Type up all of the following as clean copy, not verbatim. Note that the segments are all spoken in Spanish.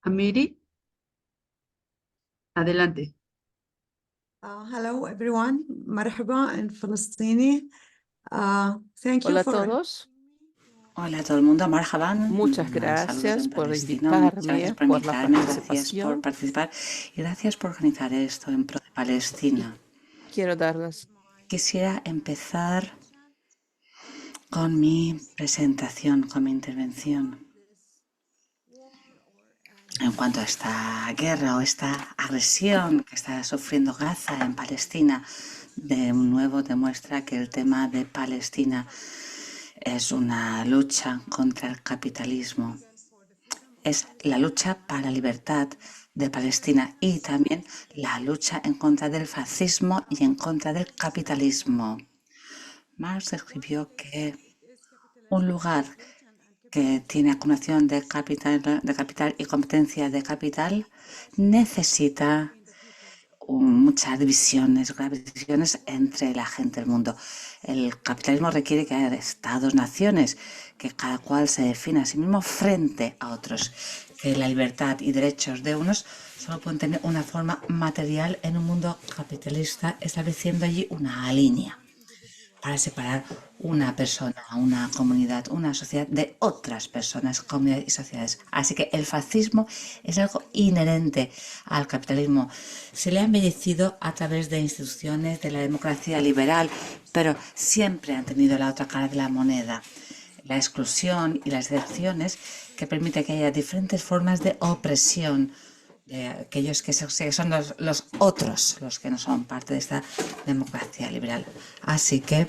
Amiri, adelante. Hello everyone, مرحبا in فلسطيني. Thank you Hola a for todos, Hola a todo el mundo, marhaban. muchas Saludos gracias en por palestino. Muchas gracias invitarme, por por la invitarme, gracias por participación. participar y gracias por organizar esto en pro de Palestina. Y quiero darles Quisiera empezar con mi presentación, con mi intervención. En cuanto a esta guerra o esta agresión que está sufriendo Gaza en Palestina, de nuevo demuestra que el tema de Palestina es una lucha contra el capitalismo. Es la lucha para la libertad de Palestina y también la lucha en contra del fascismo y en contra del capitalismo. Marx escribió que un lugar que tiene acumulación de capital y competencia de capital necesita muchas divisiones, graves divisiones entre la gente del mundo. El capitalismo requiere que haya estados-naciones, que cada cual se defina a sí mismo frente a otros, que la libertad y derechos de unos solo pueden tener una forma material en un mundo capitalista, estableciendo allí una línea para separar una persona, una comunidad, una sociedad de otras personas, comunidades y sociedades. Así que el fascismo es algo inherente al capitalismo. Se le ha embellecido a través de instituciones de la democracia liberal, pero siempre han tenido la otra cara de la moneda, la exclusión y las excepciones que permiten que haya diferentes formas de opresión de aquellos que son los otros, los que no son parte de esta democracia liberal. Así que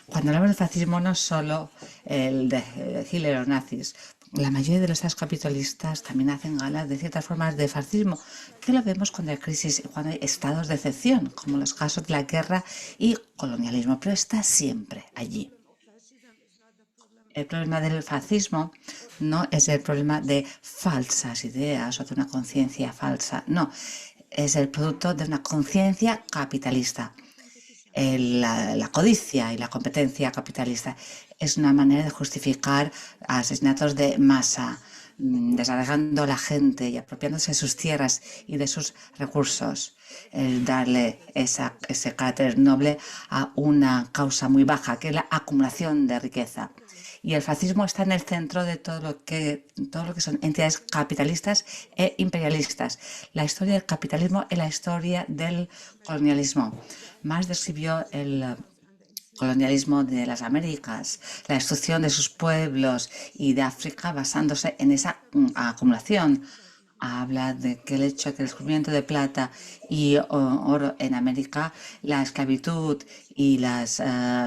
cuando hablamos de fascismo no es solo el de Hitler o nazis. La mayoría de los estados capitalistas también hacen gala de ciertas formas de fascismo, que lo vemos cuando hay crisis y cuando hay estados de excepción, como los casos de la guerra y colonialismo, pero está siempre allí. El problema del fascismo no es el problema de falsas ideas o de una conciencia falsa, no, es el producto de una conciencia capitalista. La codicia y la competencia capitalista es una manera de justificar asesinatos de masa, desarraigando a la gente y apropiándose de sus tierras y de sus recursos. El darle ese carácter noble a una causa muy baja, que es la acumulación de riqueza. Y el fascismo está en el centro de todo lo que son entidades capitalistas e imperialistas. La historia del capitalismo es la historia del colonialismo. Marx describió el colonialismo de las Américas, la destrucción de sus pueblos y de África basándose en esa acumulación. Habla de que el hecho de que el descubrimiento de plata y oro en América, la esclavitud y las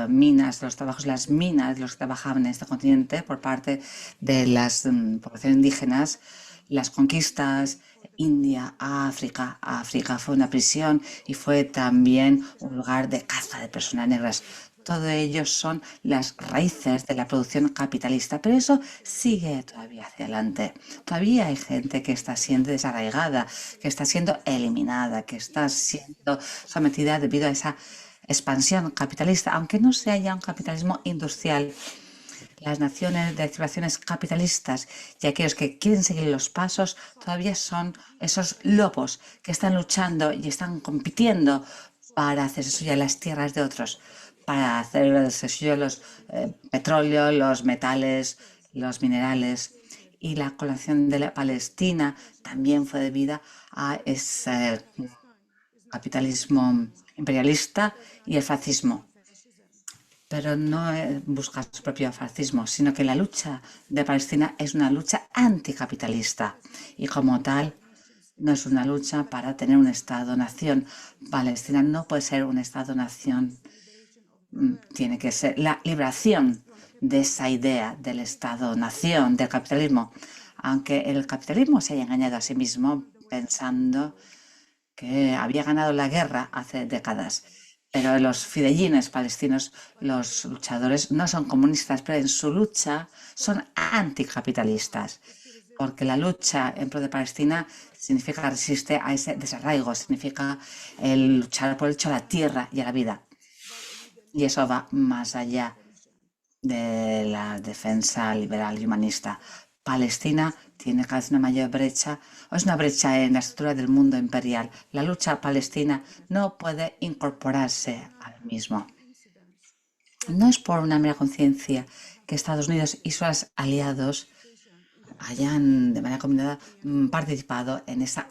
minas, los trabajos de las minas, los que trabajaban en este continente por parte de las poblaciones indígenas, las conquistas, India, África. África fue una prisión y fue también un lugar de caza de personas negras. Todo ello son las raíces de la producción capitalista, pero eso sigue todavía hacia adelante. Todavía hay gente que está siendo desarraigada, que está siendo eliminada, que está siendo sometida debido a esa expansión capitalista, aunque no sea ya un capitalismo industrial. Las naciones de activaciones capitalistas y aquellos que quieren seguir los pasos todavía son esos lobos que están luchando y están compitiendo para hacerse suya las tierras de otros, para hacerse suyo los petróleo, los metales, los minerales. Y la colación de la Palestina también fue debida a ese capitalismo imperialista y el fascismo. Pero no busca su propio fascismo, sino que la lucha de Palestina es una lucha anticapitalista y como tal no es una lucha para tener un Estado-nación. Palestina no puede ser un Estado-nación, tiene que ser la liberación de esa idea del Estado-nación, del capitalismo, aunque el capitalismo se haya engañado a sí mismo pensando que había ganado la guerra hace décadas. Pero los fidellines palestinos, los luchadores, no son comunistas, pero en su lucha son anticapitalistas, porque la lucha en pro de Palestina significa resistir a ese desarraigo, significa el luchar por el derecho a la tierra y a la vida. Y eso va más allá de la defensa liberal y humanista. Palestina tiene cada vez una mayor brecha, o es una brecha en la estructura del mundo imperial. La lucha palestina no puede incorporarse al mismo. No es por una mera conciencia que Estados Unidos y sus aliados hayan de manera combinada participado en esa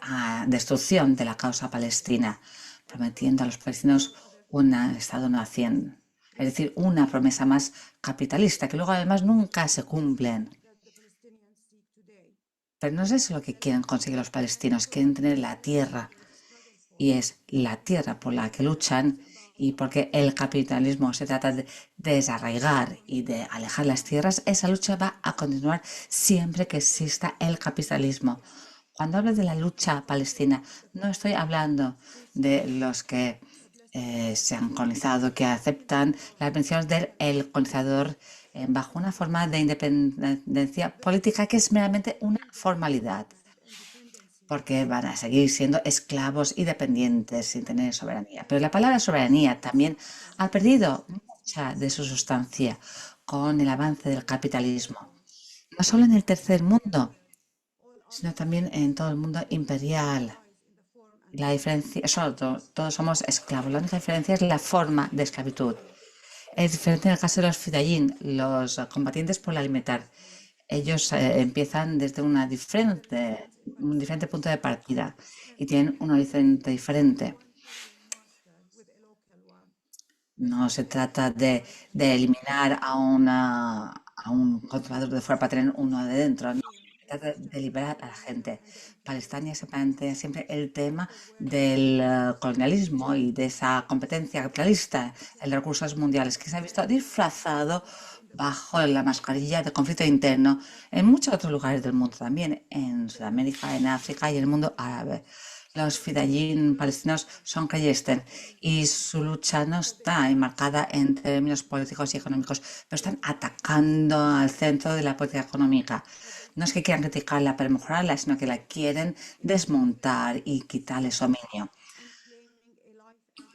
destrucción de la causa palestina, prometiendo a los palestinos un Estado-nación. Es decir, una promesa más capitalista, que luego además nunca se cumplen. Pero no es eso lo que quieren conseguir los palestinos, quieren tener la tierra, y es la tierra por la que luchan, y porque el capitalismo se trata de desarraigar y de alejar las tierras, esa lucha va a continuar siempre que exista el capitalismo. Cuando hablo de la lucha palestina, no estoy hablando de los que se han colonizado, que aceptan las menciones del colonizador bajo una forma de independencia política que es meramente una formalidad, porque van a seguir siendo esclavos y dependientes sin tener soberanía. Pero la palabra soberanía también ha perdido mucha de su sustancia con el avance del capitalismo, no solo en el tercer mundo, sino también en todo el mundo imperial. La diferencia, todos somos esclavos, la única diferencia es la forma de esclavitud. Es diferente en el caso de los fidayín, los combatientes por la libertad. Ellos empiezan desde un diferente punto de partida y tienen un horizonte diferente. No se trata de eliminar a un controlador de fuera para tener uno de dentro. No, se trata de liberar a la gente. Palestina se plantea siempre el tema del colonialismo y de esa competencia capitalista en los recursos mundiales que se ha visto disfrazado bajo la mascarilla de conflicto interno en muchos otros lugares del mundo también, en Sudamérica, en África y en el mundo árabe. Los fidayín palestinos son creyentes y su lucha no está enmarcada en términos políticos y económicos, pero están atacando al centro de la política económica. No es que quieran criticarla para mejorarla, sino que la quieren desmontar y quitarle su dominio,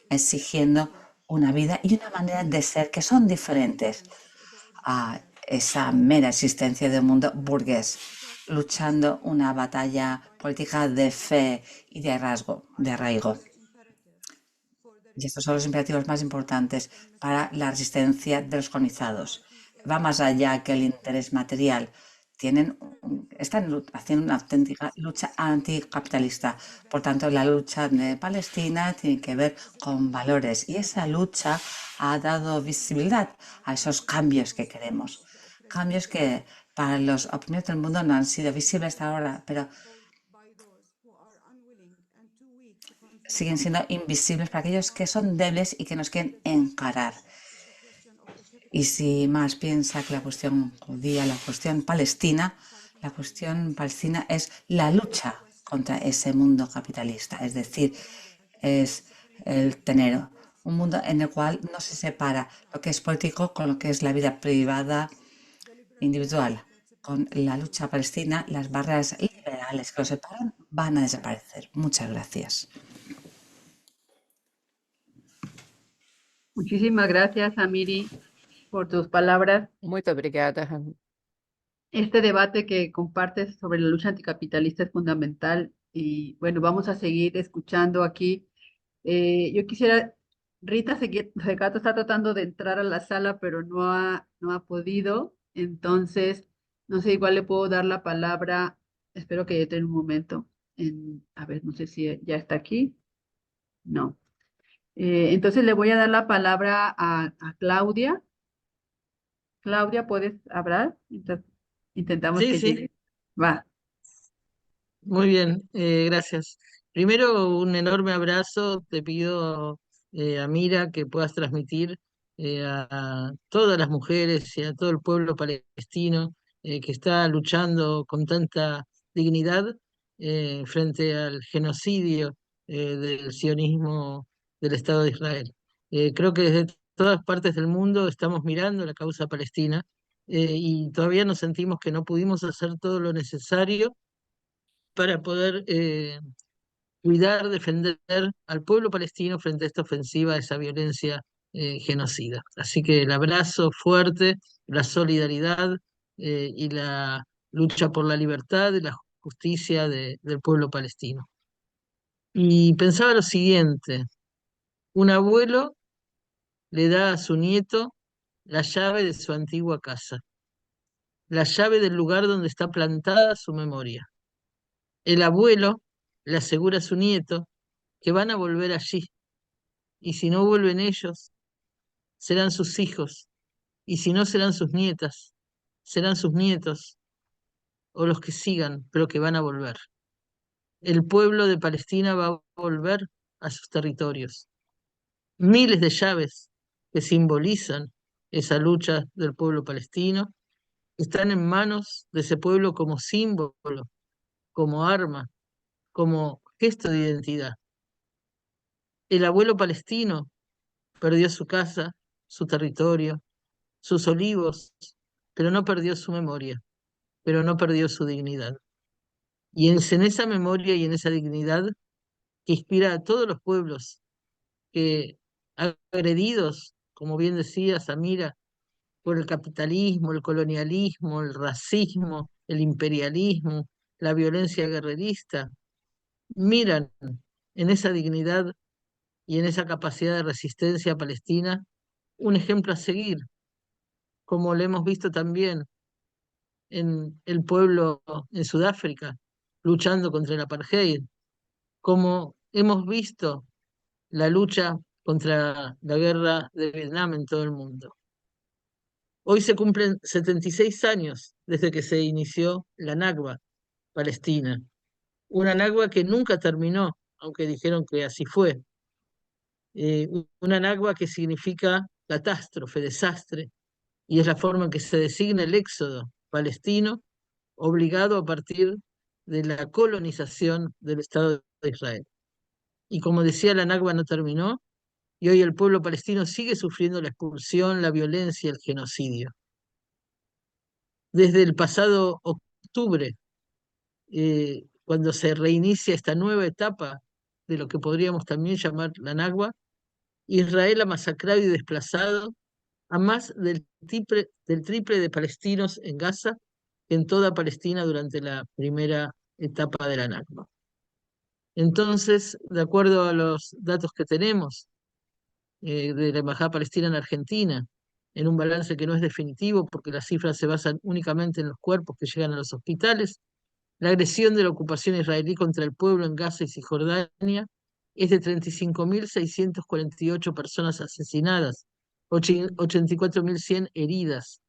exigiendo una vida y una manera de ser que son diferentes a esa mera existencia de un mundo burgués, luchando una batalla política de fe y de arraigo. Y estos son los imperativos más importantes para la resistencia de los colonizados. Va más allá que el interés material. Están haciendo una auténtica lucha anticapitalista. Por tanto, la lucha de Palestina tiene que ver con valores y esa lucha ha dado visibilidad a esos cambios que queremos. Cambios que para los oprimidos del mundo no han sido visibles hasta ahora, pero siguen siendo invisibles para aquellos que son débiles y que nos quieren encarar. Y si más piensa que la cuestión judía, la cuestión palestina es la lucha contra ese mundo capitalista, es decir, es el tener un mundo en el cual no se separa lo que es político con lo que es la vida privada individual. Con la lucha palestina, las barreras liberales que lo separan van a desaparecer. Muchas gracias. Muchísimas gracias, Amiri, por tus palabras. Muito obrigada. Este debate que compartes sobre la lucha anticapitalista es fundamental y bueno, vamos a seguir escuchando aquí. Yo quisiera, Rita Segato está tratando de entrar a la sala, pero no ha podido. Entonces, no sé, igual le puedo dar la palabra. Espero que entre en un momento. A ver, no sé si ya está aquí. No. Entonces le voy a dar la palabra a Claudia. Claudia, ¿puedes hablar? Intentamos Sí, que sí, llegue. Va. muy bien, gracias. Primero, un enorme abrazo. Te pido, Amira, que puedas transmitir a todas las mujeres y a todo el pueblo palestino que está luchando con tanta dignidad frente al genocidio del sionismo del Estado de Israel. Creo que desde todas partes del mundo estamos mirando la causa palestina y todavía nos sentimos que no pudimos hacer todo lo necesario para poder cuidar, defender al pueblo palestino frente a esta ofensiva, a esa violencia genocida. Así que el abrazo fuerte, la solidaridad y la lucha por la libertad y la justicia del pueblo palestino. Y pensaba lo siguiente, un abuelo le da a su nieto la llave de su antigua casa, la llave del lugar donde está plantada su memoria. El abuelo le asegura a su nieto que van a volver allí, y si no vuelven ellos, serán sus hijos, y si no serán sus nietas, serán sus nietos, o los que sigan, pero que van a volver. El pueblo de Palestina va a volver a sus territorios. Miles de llaves que simbolizan esa lucha del pueblo palestino están en manos de ese pueblo como símbolo, como arma, como gesto de identidad. El abuelo palestino perdió su casa, su territorio, sus olivos, pero no perdió su memoria, pero no perdió su dignidad. Y es en esa memoria y en esa dignidad que inspira a todos los pueblos que, agredidos, como bien decía Samira, por el capitalismo, el colonialismo, el racismo, el imperialismo, la violencia guerrerista, miran en esa dignidad y en esa capacidad de resistencia palestina un ejemplo a seguir, como lo hemos visto también en el pueblo en Sudáfrica, luchando contra el apartheid, como hemos visto la lucha contra la guerra de Vietnam en todo el mundo. Hoy se cumplen 76 años desde que se inició la Nakba palestina, una Nakba que nunca terminó, aunque dijeron que así fue. Una Nakba que significa catástrofe, desastre, y es la forma en que se designa el éxodo palestino obligado a partir de la colonización del Estado de Israel. Y como decía, la Nakba no terminó, y hoy el pueblo palestino sigue sufriendo la expulsión, la violencia, el genocidio. Desde el pasado octubre, cuando se reinicia esta nueva etapa de lo que podríamos también llamar la Nakba, Israel ha masacrado y desplazado a más del triple de palestinos en Gaza que en toda Palestina durante la primera etapa de la Nakba. Entonces, de acuerdo a los datos que tenemos de la Embajada Palestina en Argentina, en un balance que no es definitivo porque las cifras se basan únicamente en los cuerpos que llegan a los hospitales, la agresión de la ocupación israelí contra el pueblo en Gaza y Cisjordania es de 35.648 personas asesinadas, 84.100 heridas.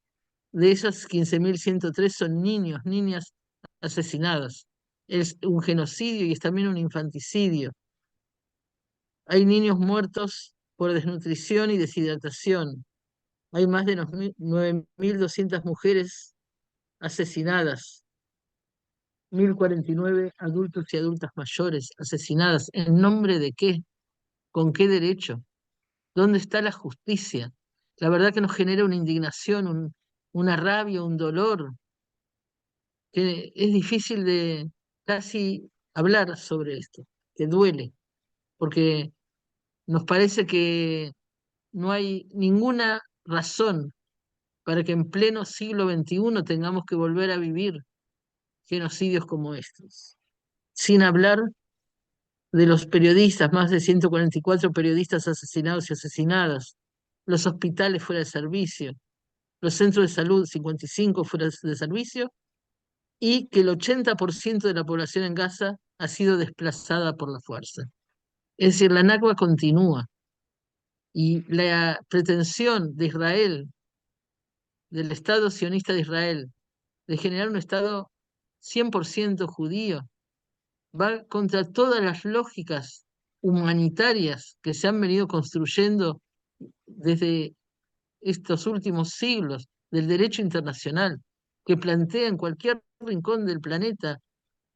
De esas, 15.103 son niños, niñas asesinadas. Es un genocidio y es también un infanticidio. Hay niños muertos por desnutrición y deshidratación. Hay más de 9.200 mujeres asesinadas. 1.049 adultos y adultas mayores asesinadas. ¿En nombre de qué? ¿Con qué derecho? ¿Dónde está la justicia? La verdad que nos genera una indignación, una rabia, un dolor, que es difícil de casi hablar sobre esto, que duele, porque nos parece que no hay ninguna razón para que en pleno siglo XXI tengamos que volver a vivir genocidios como estos. Sin hablar de los periodistas, más de 144 periodistas asesinados y asesinadas, los hospitales fuera de servicio, los centros de salud 55 fuera de servicio, y que el 80% de la población en Gaza ha sido desplazada por la fuerza. Es decir, la Nakba continúa y la pretensión de Israel, del Estado sionista de Israel, de generar un Estado 100% judío, va contra todas las lógicas humanitarias que se han venido construyendo desde estos últimos siglos del derecho internacional, que plantea en cualquier rincón del planeta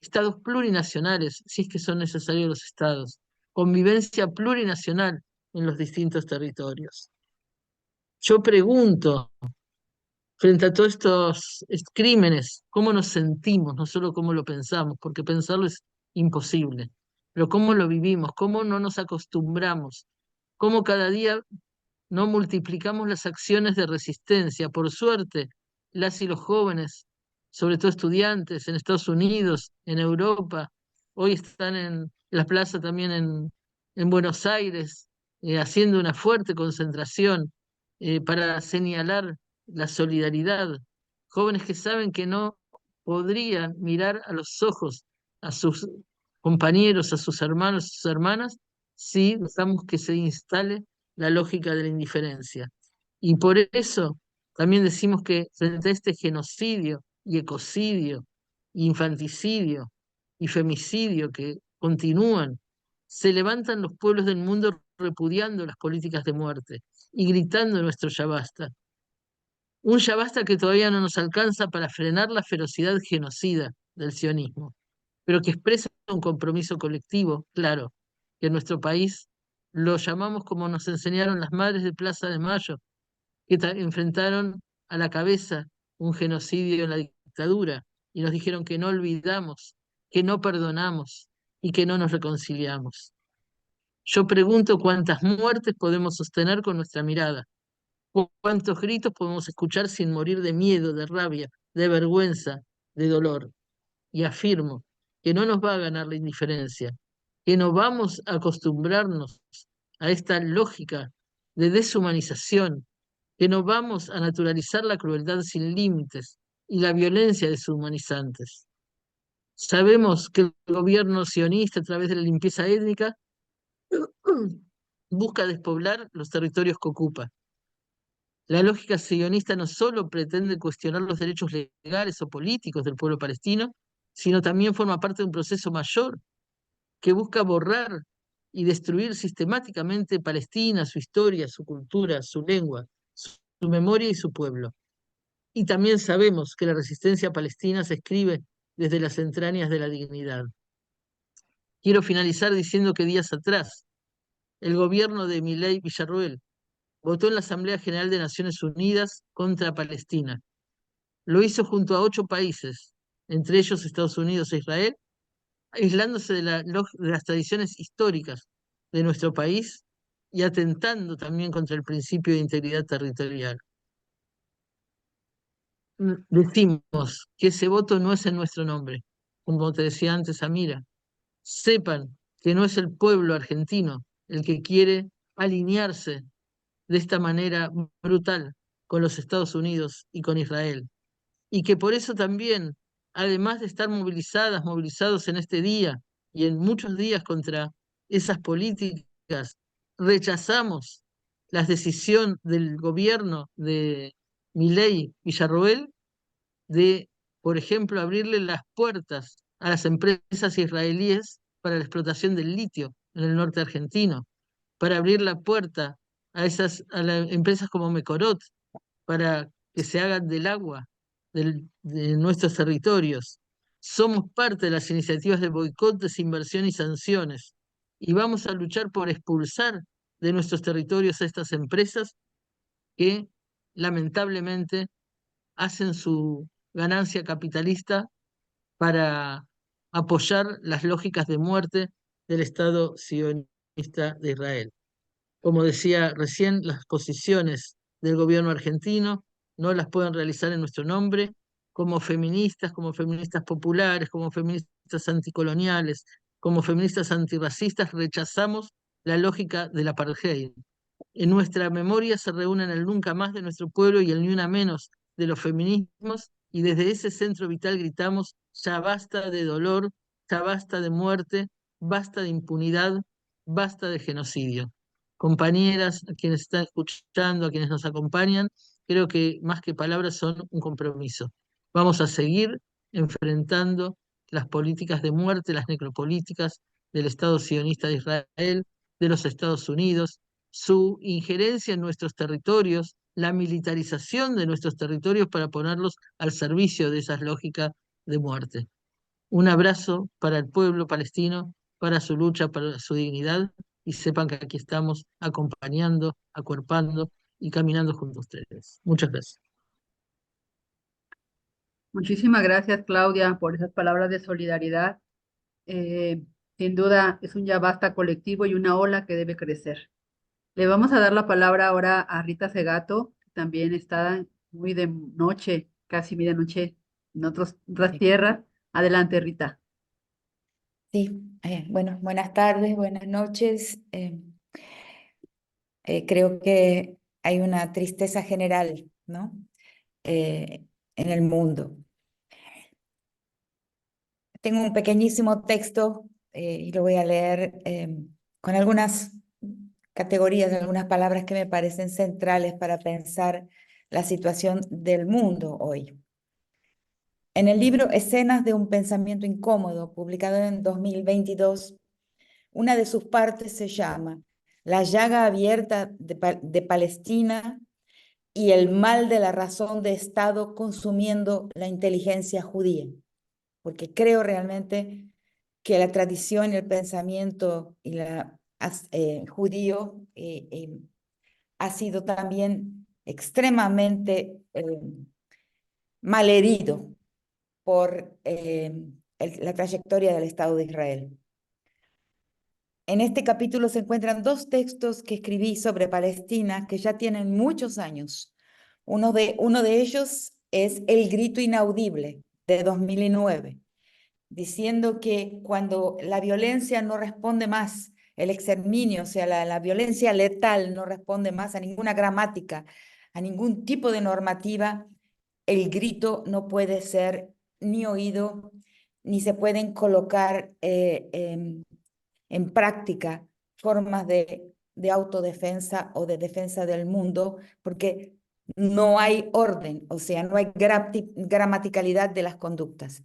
estados plurinacionales, si es que son necesarios los estados, convivencia plurinacional en los distintos territorios. Yo pregunto, frente a todos estos crímenes, ¿cómo nos sentimos? No solo cómo lo pensamos, porque pensarlo es imposible, pero cómo lo vivimos, cómo no nos acostumbramos, cómo cada día no multiplicamos las acciones de resistencia. Por suerte, las y los jóvenes sobre todo estudiantes en Estados Unidos, en Europa. Hoy están en la plaza también en Buenos Aires, haciendo una fuerte concentración para señalar la solidaridad. Jóvenes que saben que no podrían mirar a los ojos a sus compañeros, a sus hermanos, a sus hermanas, si dejamos que se instale la lógica de la indiferencia. Y por eso también decimos que frente a este genocidio y ecocidio, infanticidio y femicidio que continúan, se levantan los pueblos del mundo repudiando las políticas de muerte y gritando nuestro ya basta. Un ya basta que todavía no nos alcanza para frenar la ferocidad genocida del sionismo, pero que expresa un compromiso colectivo, claro, que en nuestro país lo llamamos como nos enseñaron las madres de Plaza de Mayo, que enfrentaron a la cabeza un genocidio en la dictadura y nos dijeron que no olvidamos, que no perdonamos y que no nos reconciliamos. Yo pregunto cuántas muertes podemos sostener con nuestra mirada, cuántos gritos podemos escuchar sin morir de miedo, de rabia, de vergüenza, de dolor. Y afirmo que no nos va a ganar la indiferencia, que no vamos a acostumbrarnos a esta lógica de deshumanización, que no vamos a naturalizar la crueldad sin límites y la violencia deshumanizantes. Sabemos que el gobierno sionista, a través de la limpieza étnica, busca despoblar los territorios que ocupa. La lógica sionista no solo pretende cuestionar los derechos legales o políticos del pueblo palestino, sino también forma parte de un proceso mayor que busca borrar y destruir sistemáticamente Palestina, su historia, su cultura, su lengua, su memoria y su pueblo. Y también sabemos que la resistencia palestina se escribe desde las entrañas de la dignidad. Quiero finalizar diciendo que días atrás el gobierno de Milei Villarroel votó en la Asamblea General de Naciones Unidas contra Palestina. Lo hizo junto a 8 países, entre ellos Estados Unidos e Israel, aislándose de las tradiciones históricas de nuestro país y atentando también contra el principio de integridad territorial. Decimos que ese voto no es en nuestro nombre, como te decía antes, Amira. Sepan que no es el pueblo argentino el que quiere alinearse de esta manera brutal con los Estados Unidos y con Israel. Y que por eso también, además de estar movilizados en este día y en muchos días contra esas políticas, rechazamos la decisión del gobierno de Milei Villarroel de, por ejemplo, abrirle las puertas a las empresas israelíes para la explotación del litio en el norte argentino, para abrir la puerta a las empresas como Mecorot, para que se hagan del agua de nuestros territorios. Somos parte de las iniciativas de boicot, desinversión y sanciones, y vamos a luchar por expulsar de nuestros territorios a estas empresas que lamentablemente hacen su ganancia capitalista para apoyar las lógicas de muerte del Estado sionista de Israel. Como decía recién, las posiciones del gobierno argentino no las pueden realizar en nuestro nombre, como feministas populares, como feministas anticoloniales, como feministas antirracistas, rechazamos la lógica del apartheid. En nuestra memoria se reúnen el nunca más de nuestro pueblo y el ni una menos de los feminismos, y desde ese centro vital gritamos: ya basta de dolor, ya basta de muerte, basta de impunidad, basta de genocidio. Compañeras, a quienes están escuchando, a quienes nos acompañan, creo que más que palabras son un compromiso. Vamos a seguir enfrentando las políticas de muerte, las necropolíticas del Estado sionista de Israel, de los Estados Unidos, su injerencia en nuestros territorios, la militarización de nuestros territorios para ponerlos al servicio de esas lógicas de muerte. Un abrazo para el pueblo palestino, para su lucha, para su dignidad, y sepan que aquí estamos acompañando, acuerpando y caminando junto a ustedes. Muchas gracias. Muchísimas gracias, Claudia, por esas palabras de solidaridad. Sin duda es un ya basta colectivo y una ola que debe crecer. Le vamos a dar la palabra ahora a Rita Segato, que también está muy de noche, casi medianoche, en otras tierras. Adelante, Rita. Sí, bueno, buenas tardes, buenas noches. Creo que hay una tristeza general, ¿no? En el mundo. Tengo un pequeñísimo texto y lo voy a leer con algunas categorías, algunas palabras que me parecen centrales para pensar la situación del mundo hoy. En el libro Escenas de un pensamiento incómodo, publicado en 2022, una de sus partes se llama La llaga abierta de Palestina y el mal de la razón de Estado consumiendo la inteligencia judía, porque creo realmente que la tradición y el pensamiento judío ha sido también extremadamente malherido por la trayectoria del Estado de Israel. En este capítulo se encuentran dos textos que escribí sobre Palestina que ya tienen muchos años. Uno de ellos es El grito inaudible, de 2009, diciendo que cuando la violencia no responde más, el exterminio, o sea, la violencia letal no responde más a ninguna gramática, a ningún tipo de normativa, el grito no puede ser ni oído, ni se pueden colocar en práctica formas de autodefensa o de defensa del mundo, porque no hay orden, o sea, no hay gramaticalidad de las conductas.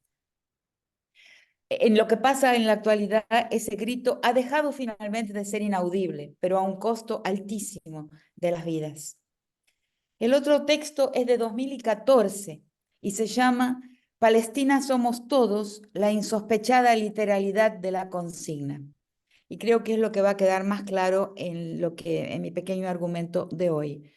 En lo que pasa en la actualidad, ese grito ha dejado finalmente de ser inaudible, pero a un costo altísimo de las vidas. El otro texto es de 2014 y se llama Palestina somos todos, la insospechada literalidad de la consigna. Y creo que es lo que va a quedar más claro en mi pequeño argumento de hoy.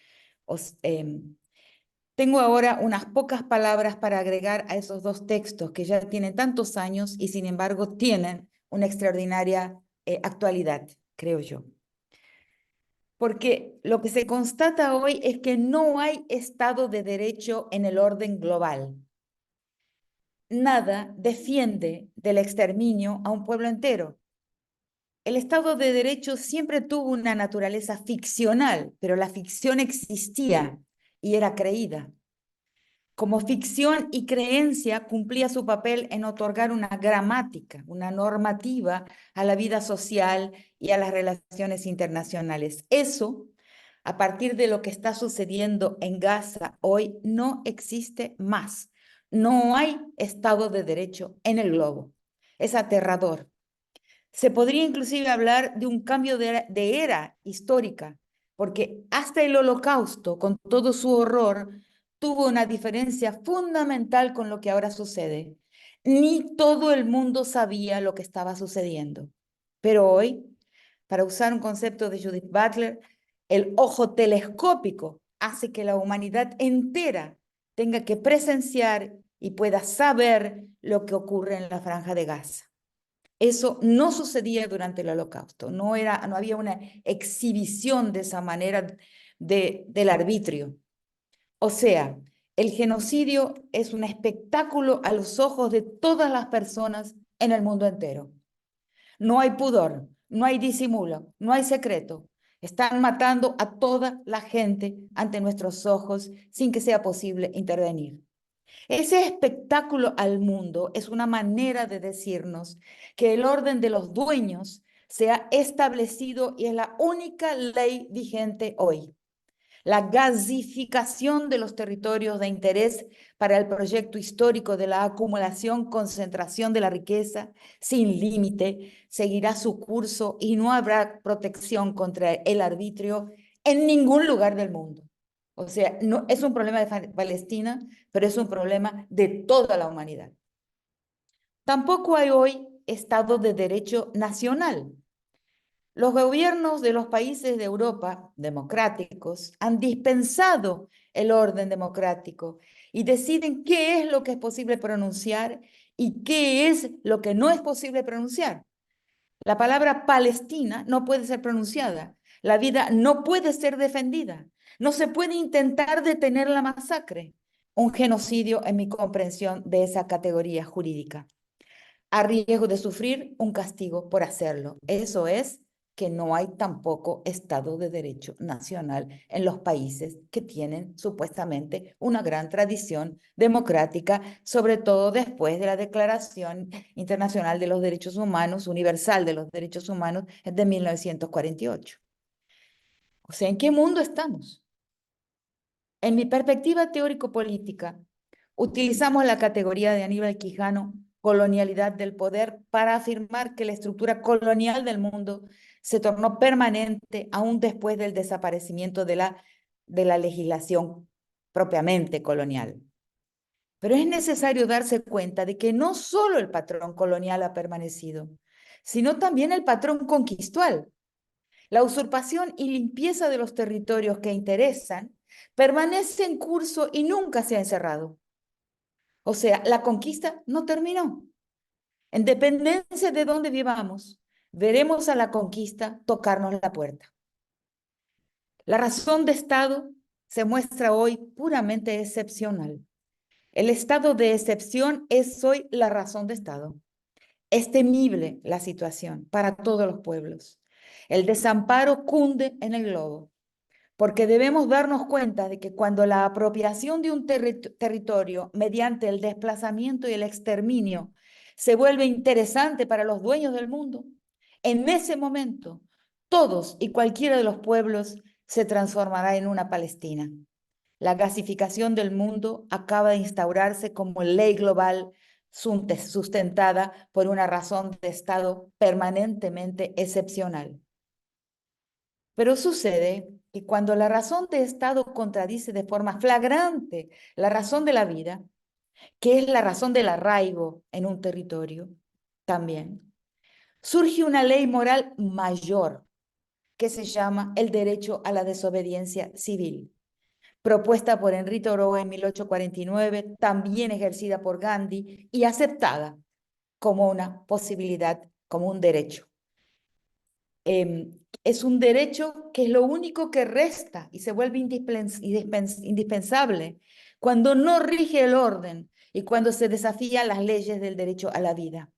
Tengo ahora unas pocas palabras para agregar a esos dos textos que ya tienen tantos años y sin embargo tienen una extraordinaria actualidad, creo yo. Porque lo que se constata hoy es que no hay Estado de Derecho en el orden global. Nada defiende del exterminio a un pueblo entero. El Estado de Derecho siempre tuvo una naturaleza ficcional, pero la ficción existía y era creída. Como ficción y creencia cumplía su papel en otorgar una gramática, una normativa a la vida social y a las relaciones internacionales. Eso, a partir de lo que está sucediendo en Gaza hoy, no existe más. No hay Estado de Derecho en el globo. Es aterrador. Se podría inclusive hablar de un cambio de era histórica, porque hasta el Holocausto, con todo su horror, tuvo una diferencia fundamental con lo que ahora sucede. Ni todo el mundo sabía lo que estaba sucediendo. Pero hoy, para usar un concepto de Judith Butler, el ojo telescópico hace que la humanidad entera tenga que presenciar y pueda saber lo que ocurre en la Franja de Gaza. Eso no sucedía durante el Holocausto, no había una exhibición de esa manera del arbitrio. O sea, el genocidio es un espectáculo a los ojos de todas las personas en el mundo entero. No hay pudor, no hay disimulo, no hay secreto. Están matando a toda la gente ante nuestros ojos sin que sea posible intervenir. Ese espectáculo al mundo es una manera de decirnos que el orden de los dueños se ha establecido y es la única ley vigente hoy. La gazificación de los territorios de interés para el proyecto histórico de la acumulación, concentración de la riqueza sin límite seguirá su curso y no habrá protección contra el arbitrio en ningún lugar del mundo. O sea, no es un problema de Palestina, pero es un problema de toda la humanidad. Tampoco hay hoy Estado de Derecho nacional. Los gobiernos de los países de Europa democráticos han dispensado el orden democrático y deciden qué es lo que es posible pronunciar y qué es lo que no es posible pronunciar. La palabra Palestina no puede ser pronunciada. La vida no puede ser defendida. No se puede intentar detener la masacre. un genocidio en mi comprensión de esa categoría jurídica, a riesgo de sufrir un castigo por hacerlo. Eso es que no hay tampoco Estado de Derecho nacional en los países que tienen supuestamente una gran tradición democrática, sobre todo después de la Declaración Internacional de los Derechos Humanos, Universal de los Derechos Humanos de 1948. O sea, ¿en qué mundo estamos? En mi perspectiva teórico-política, utilizamos la categoría de Aníbal Quijano, colonialidad del poder, para afirmar que la estructura colonial del mundo se tornó permanente aún después del desaparecimiento de la legislación propiamente colonial. Pero es necesario darse cuenta de que no solo el patrón colonial ha permanecido, sino también el patrón conquistal. La usurpación y limpieza de los territorios que interesan permanece en curso y nunca se ha encerrado. O sea, la conquista no terminó. En dependencia de dónde vivamos, veremos a la conquista tocarnos la puerta. La razón de Estado se muestra hoy puramente excepcional. El estado de excepción es hoy la razón de Estado. Es temible la situación para todos los pueblos. El desamparo cunde en el globo, porque debemos darnos cuenta de que cuando la apropiación de un territorio mediante el desplazamiento y el exterminio se vuelve interesante para los dueños del mundo, en ese momento todos y cualquiera de los pueblos se transformará en una Palestina. La gasificación del mundo acaba de instaurarse como ley global sustentada por una razón de Estado permanentemente excepcional. Pero sucede que cuando la razón de Estado contradice de forma flagrante la razón de la vida, que es la razón del arraigo en un territorio, también surge una ley moral mayor que se llama el derecho a la desobediencia civil, propuesta por Henry Thoreau en 1849, también ejercida por Gandhi y aceptada como una posibilidad, como un derecho. Es un derecho que es lo único que resta y se vuelve indispensable cuando no rige el orden y cuando se desafían las leyes del derecho a la vida.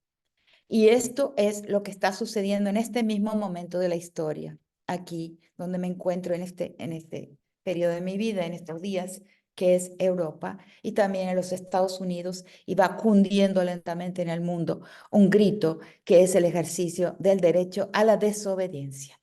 Y esto es lo que está sucediendo en este mismo momento de la historia, aquí donde me encuentro en este periodo de mi vida, en estos días, que es Europa, y también en los Estados Unidos, y va cundiendo lentamente en el mundo un grito que es el ejercicio del derecho a la desobediencia.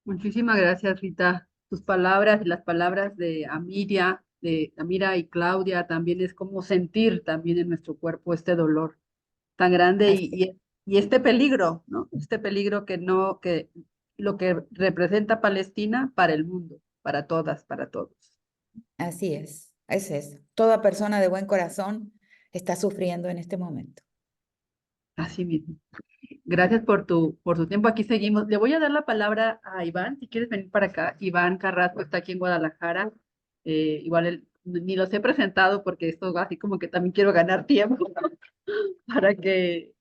Muchísimas gracias, Rita. Tus palabras y las palabras de Amira y Claudia también es como sentir también en nuestro cuerpo este dolor tan grande y este peligro, ¿no? Este peligro que no, que lo que representa Palestina para el mundo, para todas, para todos. Así es eso. Toda persona de buen corazón está sufriendo en este momento. Así mismo. Gracias por tu tiempo. Aquí seguimos. Le voy a dar la palabra a Iván, si quieres venir para acá. Iván Carrasco está aquí en Guadalajara. Igual ni los he presentado porque esto así como que también quiero ganar tiempo para que,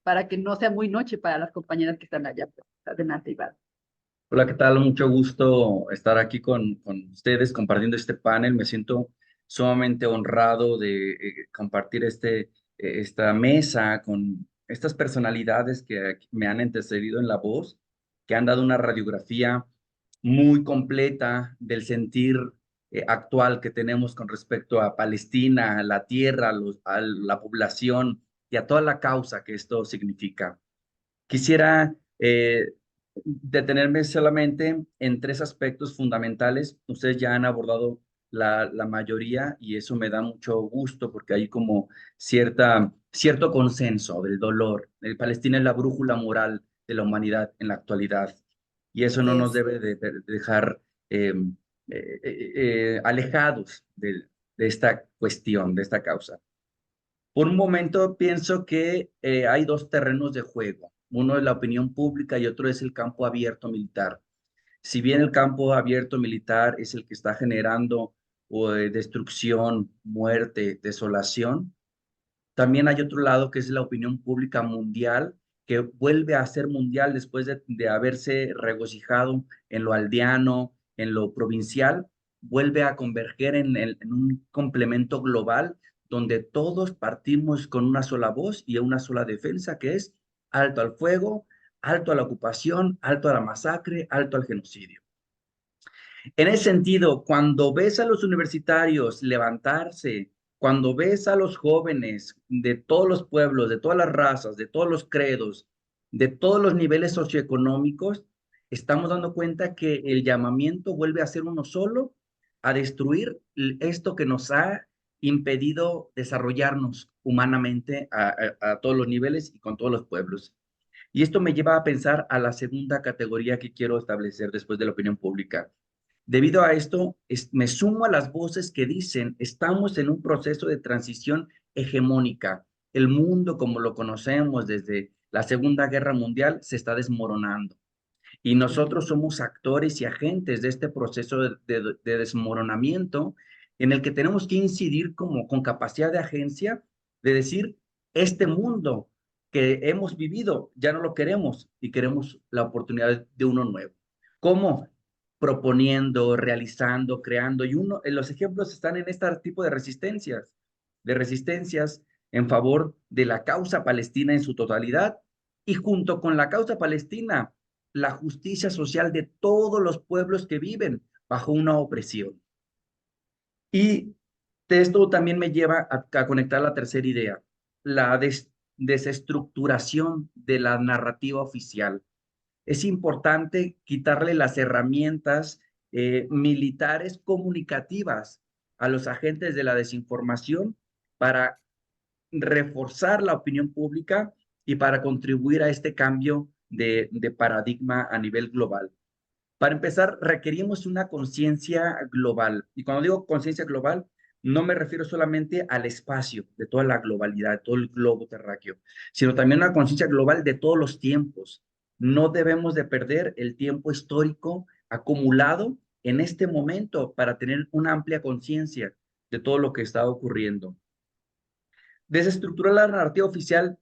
para que no sea muy noche para las compañeras que están allá. Pues, adelante, Iván. Hola, ¿qué tal? Mucho gusto estar aquí con ustedes compartiendo este panel. Me siento sumamente honrado de compartir esta mesa con estas personalidades que me han antecedido en la voz, que han dado una radiografía muy completa del sentir actual que tenemos con respecto a Palestina, a la tierra, a la población y a toda la causa que esto significa. Quisiera detenerme solamente en tres aspectos fundamentales. Ustedes ya han abordado la mayoría y eso me da mucho gusto porque hay como cierto consenso del dolor. Palestina es la brújula moral de la humanidad en la actualidad y eso no nos debe de dejar alejados de esta cuestión, de esta causa. Por un momento pienso que hay dos terrenos de juego. Uno es la opinión pública y otro es el campo abierto militar. Si bien el campo abierto militar es el que está generando destrucción, muerte, desolación, también hay otro lado que es la opinión pública mundial, que vuelve a ser mundial después de haberse regocijado en lo aldeano, en lo provincial, vuelve a converger en un complemento global donde todos partimos con una sola voz y una sola defensa, que es alto al fuego, alto a la ocupación, alto a la masacre, alto al genocidio. En ese sentido, cuando ves a los universitarios levantarse, cuando ves a los jóvenes de todos los pueblos, de todas las razas, de todos los credos, de todos los niveles socioeconómicos, estamos dando cuenta que el llamamiento vuelve a ser uno solo, a destruir esto que nos ha impedido desarrollarnos humanamente a todos los niveles y con todos los pueblos. Y esto me lleva a pensar a la segunda categoría que quiero establecer después de la opinión pública. Debido a esto, me sumo a las voces que dicen, estamos en un proceso de transición hegemónica. El mundo como lo conocemos desde la Segunda Guerra Mundial se está desmoronando. Y nosotros somos actores y agentes de este proceso de desmoronamiento en el que tenemos que incidir como con capacidad de agencia de decir, este mundo que hemos vivido ya no lo queremos y queremos la oportunidad de uno nuevo. ¿Cómo? Proponiendo, realizando, creando. Y los ejemplos están en este tipo de resistencias en favor de la causa palestina en su totalidad y junto con la causa palestina, la justicia social de todos los pueblos que viven bajo una opresión. Y esto también me lleva a conectar la tercera idea, la desestructuración de la narrativa oficial. Es importante quitarle las herramientas militares comunicativas a los agentes de la desinformación para reforzar la opinión pública y para contribuir a este cambio de paradigma a nivel global. Para empezar, requerimos una conciencia global. Y cuando digo conciencia global, no me refiero solamente al espacio de toda la globalidad, de todo el globo terráqueo, sino también una conciencia global de todos los tiempos. No debemos de perder el tiempo histórico acumulado en este momento para tener una amplia conciencia de todo lo que está ocurriendo. Desestructurar la narrativa oficial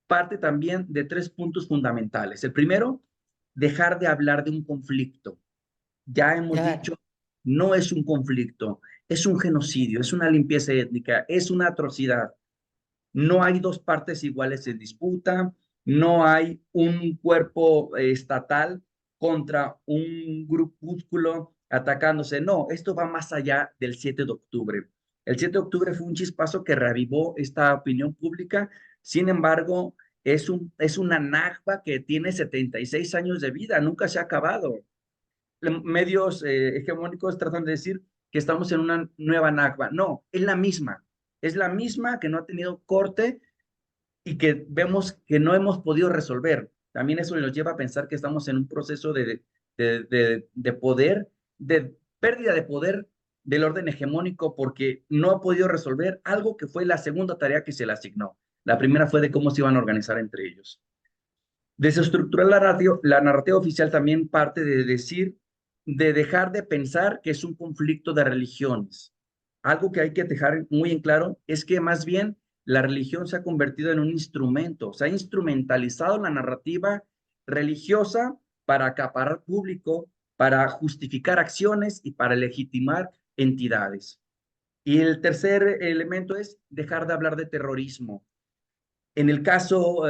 parte también de 3 puntos fundamentales. El primero, dejar de hablar de un conflicto. Ya hemos dicho, no es un conflicto, es un genocidio, es una limpieza étnica, es una atrocidad. No hay dos partes iguales en disputa, no hay un cuerpo estatal contra un grupúsculo atacándose. No, esto va más allá del 7 de octubre. El 7 de octubre fue un chispazo que reavivó esta opinión pública. Sin embargo, es una Nakba que tiene 76 años de vida, nunca se ha acabado. Medios hegemónicos tratan de decir que estamos en una nueva Nakba. No, es la misma que no ha tenido corte y que vemos que no hemos podido resolver. También eso nos lleva a pensar que estamos en un proceso de poder, de pérdida de poder del orden hegemónico porque no ha podido resolver algo que fue la segunda tarea que se le asignó. La primera fue de cómo se iban a organizar entre ellos. Desestructurar la narrativa oficial también parte de decir, de dejar de pensar que es un conflicto de religiones. Algo que hay que dejar muy en claro es que más bien la religión se ha convertido en un instrumento, se ha instrumentalizado la narrativa religiosa para acaparar público, para justificar acciones y para legitimar entidades. Y el tercer elemento es dejar de hablar de terrorismo. En el caso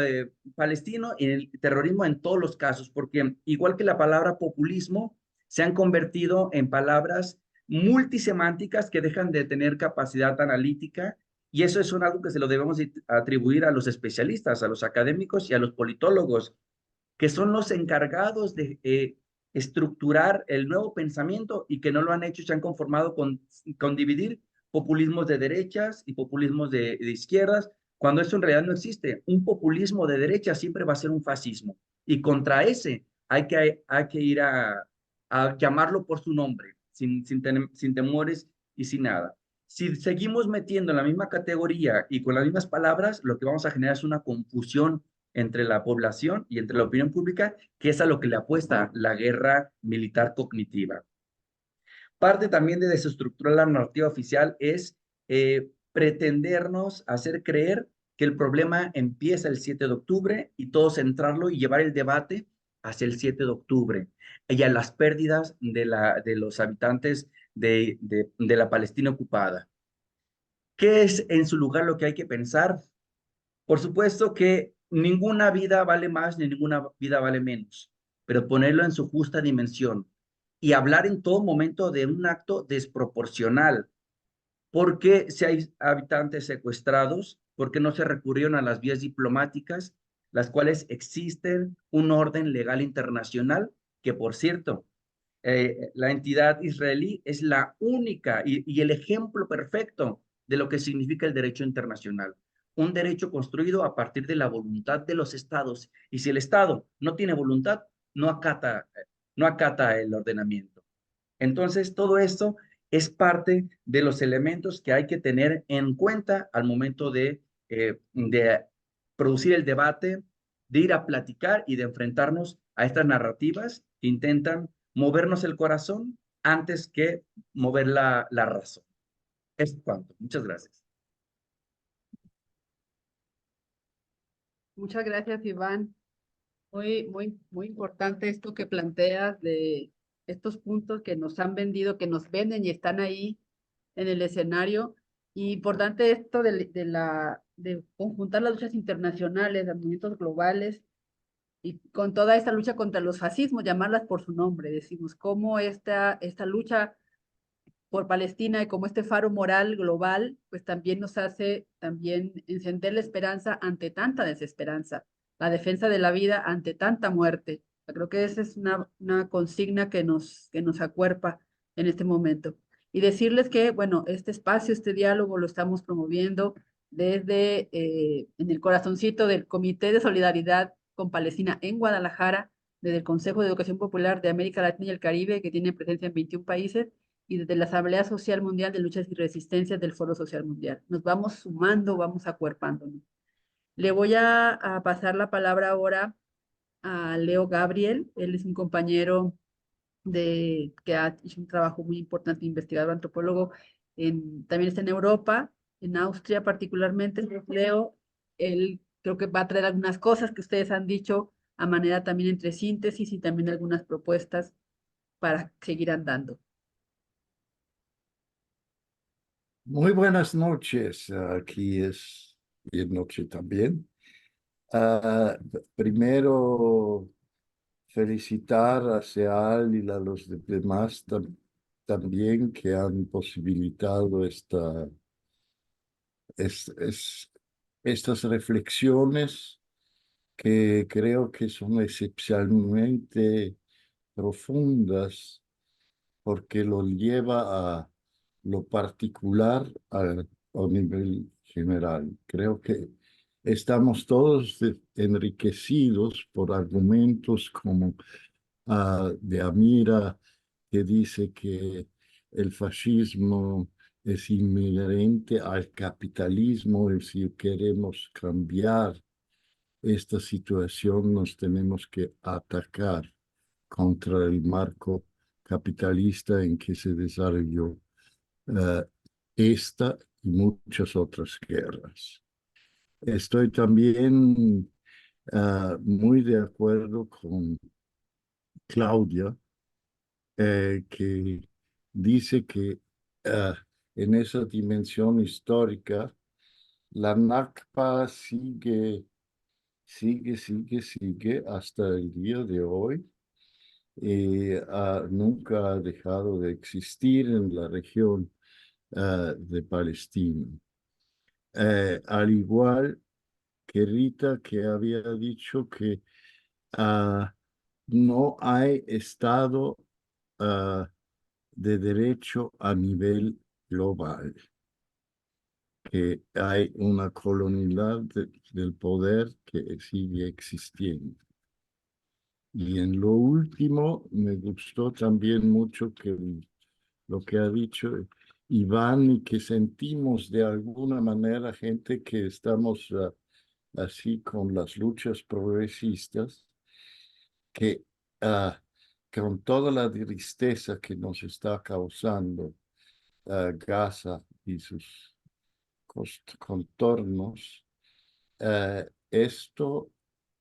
palestino, en el terrorismo en todos los casos, porque igual que la palabra populismo, se han convertido en palabras multisemánticas que dejan de tener capacidad analítica y eso es algo que se lo debemos atribuir a los especialistas, a los académicos y a los politólogos, que son los encargados de estructurar el nuevo pensamiento y que no lo han hecho, se han conformado con dividir populismos de derechas y populismos de izquierdas, cuando eso en realidad no existe. Un populismo de derecha siempre va a ser un fascismo y contra ese hay que ir a llamarlo por su nombre, sin temores y sin nada. Si seguimos metiendo en la misma categoría y con las mismas palabras, lo que vamos a generar es una confusión entre la población y entre la opinión pública, que es a lo que le apuesta la guerra militar cognitiva. Parte también de desestructurar la narrativa oficial es pretendernos hacer creer que el problema empieza el 7 de octubre y todo centrarlo y llevar el debate hacia el 7 de octubre y a las pérdidas de los habitantes de la Palestina ocupada. ¿Qué es en su lugar lo que hay que pensar? Por supuesto que ninguna vida vale más ni ninguna vida vale menos, pero ponerlo en su justa dimensión y hablar en todo momento de un acto desproporcional. ¿Por qué si hay habitantes secuestrados? ¿Por qué no se recurrieron a las vías diplomáticas, las cuales existen un orden legal internacional? Que por cierto, la entidad israelí es la única y el ejemplo perfecto de lo que significa el derecho internacional. Un derecho construido a partir de la voluntad de los estados. Y si el estado no tiene voluntad, no acata el ordenamiento. Entonces, todo esto es parte de los elementos que hay que tener en cuenta al momento de producir el debate, de ir a platicar y de enfrentarnos a estas narrativas que intentan movernos el corazón antes que mover la razón. Es cuanto. Muchas gracias. Muchas gracias, Iván. Muy importante esto que planteas de estos puntos que nos han vendido, que nos venden y están ahí en el escenario. Y importante esto de conjuntar las luchas internacionales, los movimientos globales y con toda esta lucha contra los fascismos, llamarlas por su nombre. Decimos cómo esta lucha por Palestina y como este faro moral global, pues también nos hace también encender la esperanza ante tanta desesperanza, la defensa de la vida ante tanta muerte. Creo que esa es una consigna que nos acuerpa en este momento. Y decirles que, bueno, este espacio, este diálogo lo estamos promoviendo desde en el corazoncito del Comité de Solidaridad con Palestina en Guadalajara, desde el Consejo de Educación Popular de América Latina y el Caribe, que tiene presencia en 21 países, y desde la Asamblea Social Mundial de Luchas y Resistencias del Foro Social Mundial. Nos vamos sumando, vamos acuerpándonos. Le voy a pasar la palabra ahora a Leo Gabriel. Él es un compañero que ha hecho un trabajo muy importante, investigador, antropólogo, también está en Europa, en Austria particularmente. Leo, él creo que va a traer algunas cosas que ustedes han dicho a manera también entre síntesis y también algunas propuestas para seguir andando. Muy buenas noches, aquí es bien noche también. Primero, felicitar a Seal y a los demás también que han posibilitado estas reflexiones que creo que son excepcionalmente profundas porque lo lleva a lo particular a nivel general. Creo que estamos todos enriquecidos por argumentos como de Amira, que dice que el fascismo es inherente al capitalismo y si queremos cambiar esta situación nos tenemos que atacar contra el marco capitalista en que se desarrolló eh, esta y muchas otras guerras. Estoy también muy de acuerdo con Claudia, que dice que en esa dimensión histórica la Nakba sigue hasta el día de hoy y nunca ha dejado de existir en la región de Palestina. Al igual que Rita, que había dicho que no hay Estado de derecho a nivel global, que hay una colonialidad del poder que sigue existiendo. Y en lo último, me gustó también mucho lo que ha dicho Iván y que sentimos de alguna manera gente que estamos así con las luchas progresistas, que con toda la tristeza que nos está causando Gaza y sus contornos, esto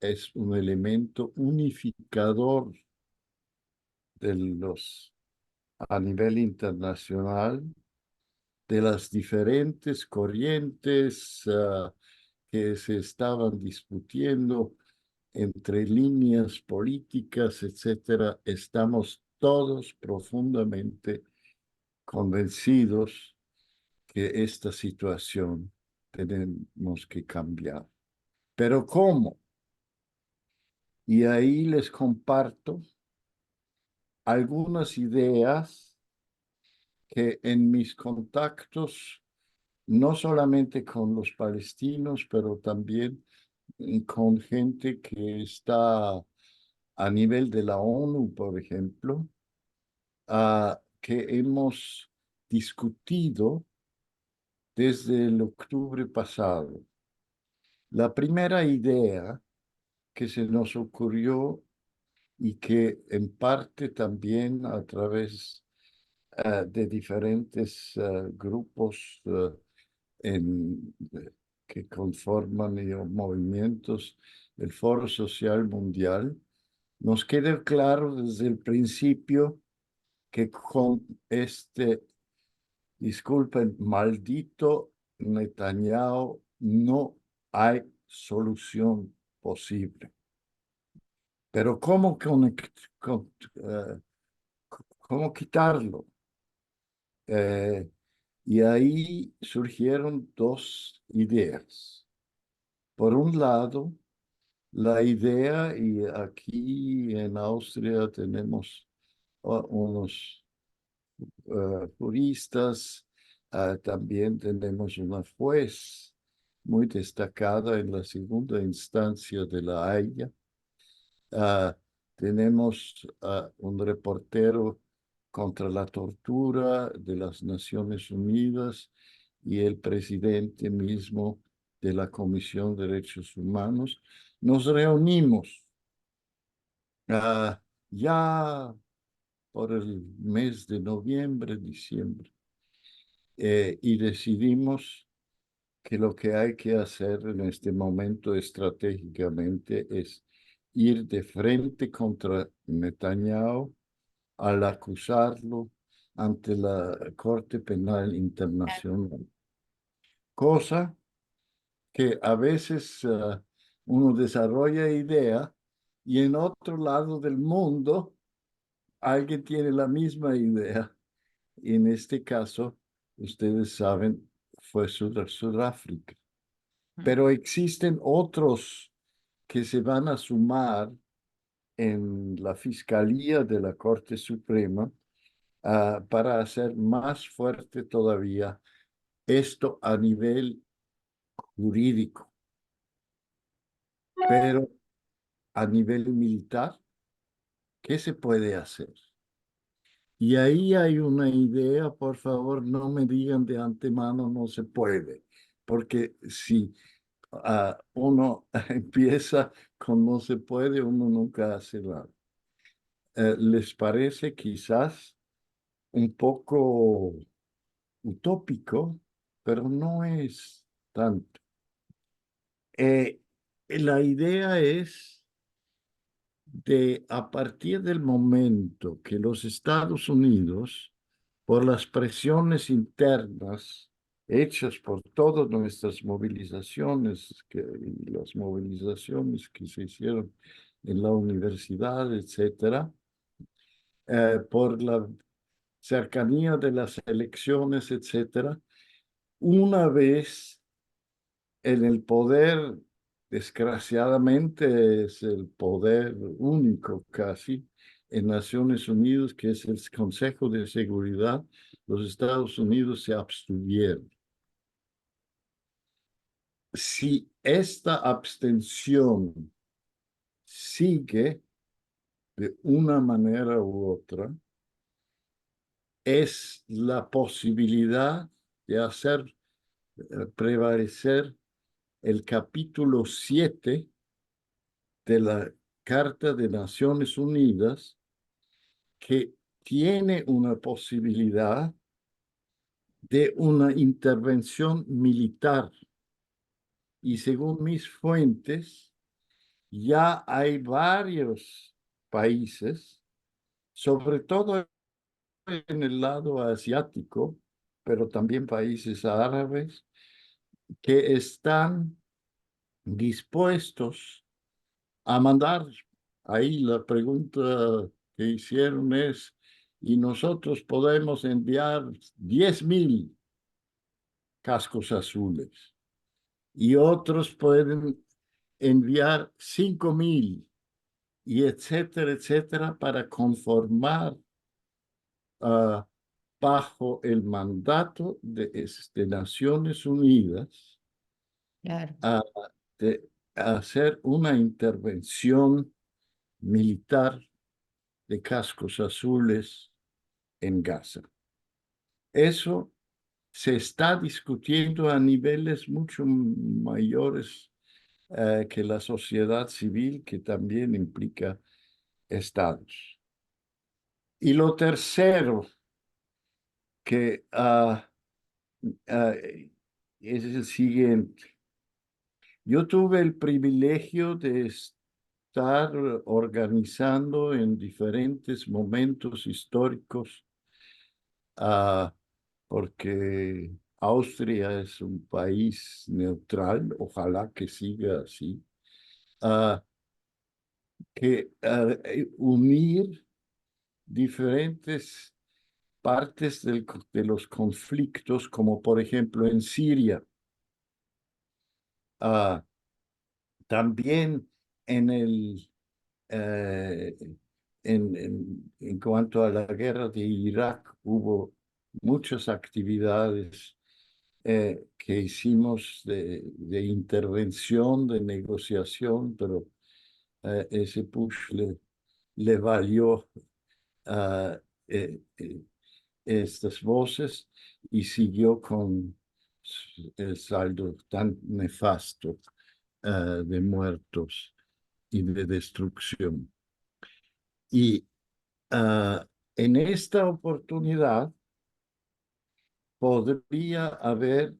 es un elemento unificador de a nivel internacional, de las diferentes corrientes que se estaban discutiendo entre líneas políticas, etcétera. Estamos todos profundamente convencidos que esta situación tenemos que cambiar. ¿Pero cómo? Y ahí les comparto algunas ideas que en mis contactos, no solamente con los palestinos, pero también con gente que está a nivel de la ONU, por ejemplo, que hemos discutido desde el octubre pasado. La primera idea que se nos ocurrió y que en parte también a través de diferentes grupos que conforman movimientos, el Foro Social Mundial, nos queda claro desde el principio que con disculpen, maldito Netanyahu, no hay solución posible. Pero ¿cómo quitarlo? Y ahí surgieron dos ideas. Por un lado, la idea, y aquí en Austria tenemos unos juristas, también tenemos una juez muy destacada en la segunda instancia de La Haya. Tenemos un reportero contra la tortura de las Naciones Unidas y el presidente mismo de la Comisión de Derechos Humanos. Nos reunimos ya por el mes de noviembre, diciembre, y decidimos que lo que hay que hacer en este momento estratégicamente es ir de frente contra Netanyahu al acusarlo ante la Corte Penal Internacional. Cosa que a veces uno desarrolla idea y en otro lado del mundo alguien tiene la misma idea. Y en este caso, ustedes saben, fue Sudáfrica. Pero existen otros que se van a sumar en la Fiscalía de la Corte Suprema para hacer más fuerte todavía esto a nivel jurídico. Pero a nivel militar, ¿qué se puede hacer? Y ahí hay una idea, por favor, no me digan de antemano no se puede, porque si uno empieza con no se puede, uno nunca hace nada. ¿Les parece quizás un poco utópico? Pero no es tanto. La idea es de a partir del momento que los Estados Unidos, por las presiones internas hechas por todas nuestras movilizaciones, y las movilizaciones que se hicieron en la universidad, etcétera, por la cercanía de las elecciones, etcétera, una vez en el poder, desgraciadamente es el poder único casi en Naciones Unidas, que es el Consejo de Seguridad, los Estados Unidos se abstuvieron. Si esta abstención sigue de una manera u otra, es la posibilidad de hacer prevalecer el capítulo 7 de la Carta de Naciones Unidas, que tiene una posibilidad de una intervención militar. Y según mis fuentes, ya hay varios países, sobre todo en el lado asiático, pero también países árabes, que están dispuestos a mandar. Ahí la pregunta que hicieron es, ¿y nosotros podemos enviar 10.000 cascos azules? Y otros pueden enviar 5.000 y etcétera, etcétera, para conformar ah, bajo el mandato de Naciones Unidas Claro. a, de hacer una intervención militar de cascos azules en Gaza. Eso se está discutiendo a niveles mucho mayores que la sociedad civil, que también implica estados. Y lo tercero que es el siguiente. Yo tuve el privilegio de estar organizando en diferentes momentos históricos, porque Austria es un país neutral, ojalá que siga así, ah, que unir diferentes partes de los conflictos, como por ejemplo en Siria, ah, también en el eh, en cuanto a la guerra de Irak, hubo muchas actividades que hicimos de intervención, de negociación, pero ese push le valió a estas voces y siguió con el saldo tan nefasto de muertos y de destrucción. Y en esta oportunidad podría haber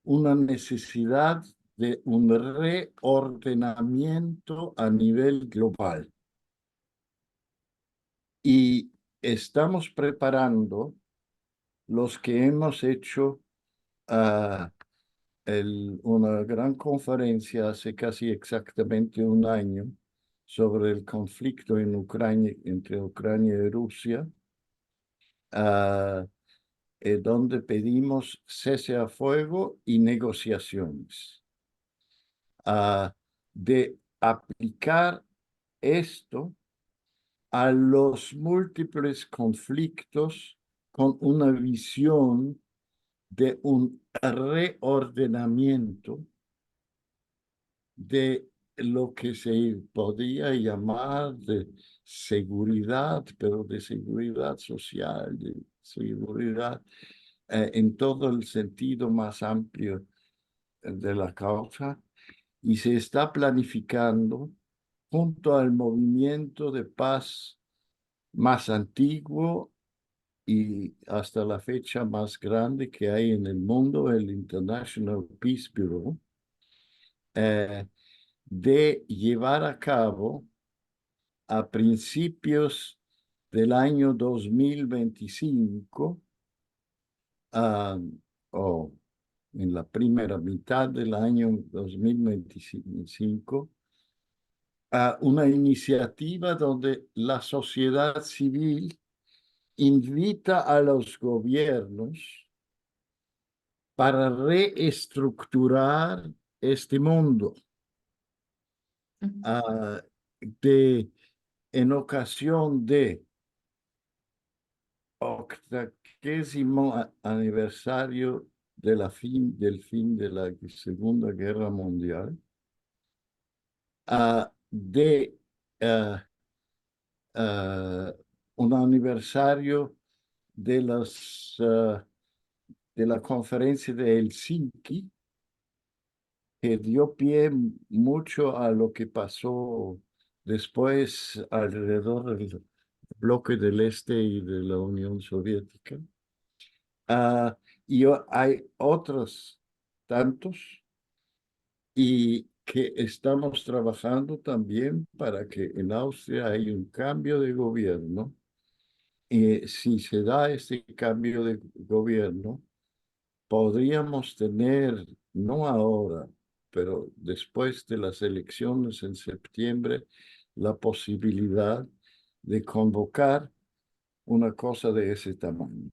una necesidad de un reordenamiento a nivel global. Y estamos preparando los que hemos hecho una gran conferencia hace casi exactamente un año sobre el conflicto en Ucrania, entre Ucrania y Rusia, donde pedimos cese a fuego y negociaciones, de aplicar esto a los múltiples conflictos con una visión de un reordenamiento de lo que se podía llamar de seguridad, pero de seguridad social, de seguridad en todo el sentido más amplio de la causa, y se está planificando junto al movimiento de paz más antiguo y hasta la fecha más grande que hay en el mundo, el International Peace Bureau, de llevar a cabo a principios del año 2025, o en la primera mitad del año 2025, una iniciativa donde la sociedad civil invita a los gobiernos para reestructurar este mundo, en ocasión de 80º aniversario del fin de la Segunda Guerra Mundial, de un aniversario de de la conferencia de Helsinki, que dio pie mucho a lo que pasó después alrededor del bloque del Este y de la Unión Soviética. Y hay otros tantos, y que estamos trabajando también para que en Austria haya un cambio de gobierno. Y si se da este cambio de gobierno, podríamos tener, no ahora, pero después de las elecciones en septiembre, la posibilidad de convocar una cosa de ese tamaño.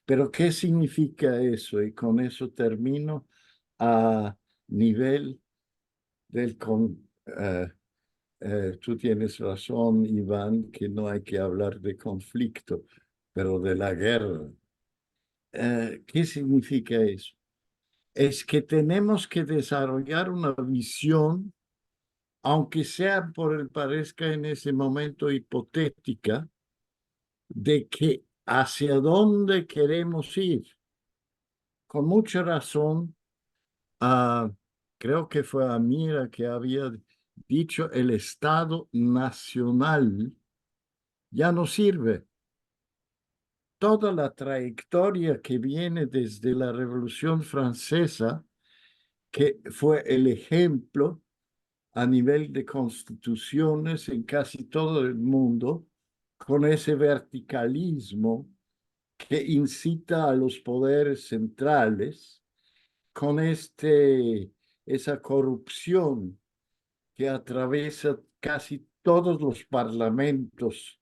Pero ¿qué significa eso? Y con eso termino a nivel del... tú tienes razón, Iván, que no hay que hablar de conflicto, pero de la guerra. ¿Qué significa eso? Es que tenemos que desarrollar una visión, aunque sea parezca en ese momento hipotética, de que hacia dónde queremos ir. Con mucha razón, creo que fue Amira que había dicho, el Estado nacional ya no sirve. Toda la trayectoria que viene desde la Revolución Francesa, que fue el ejemplo a nivel de constituciones en casi todo el mundo, con ese verticalismo que incita a los poderes centrales, con esa corrupción que atraviesa casi todos los parlamentos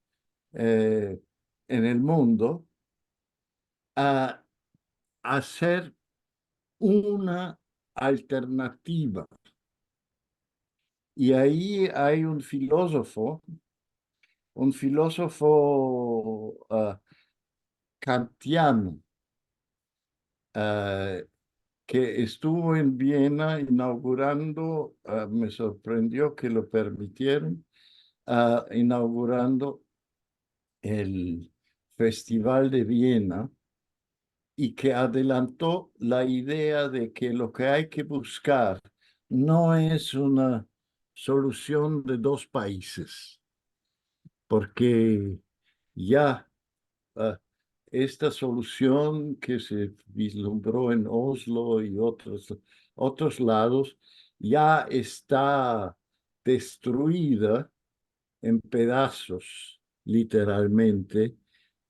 en el mundo, a hacer una alternativa. Y ahí hay un filósofo kantiano, que estuvo en Viena inaugurando, me sorprendió que lo permitieron, inaugurando el Festival de Viena, y que adelantó la idea de que lo que hay que buscar no es una solución de dos países, porque ya esta solución que se vislumbró en Oslo y otros lados ya está destruida en pedazos, literalmente,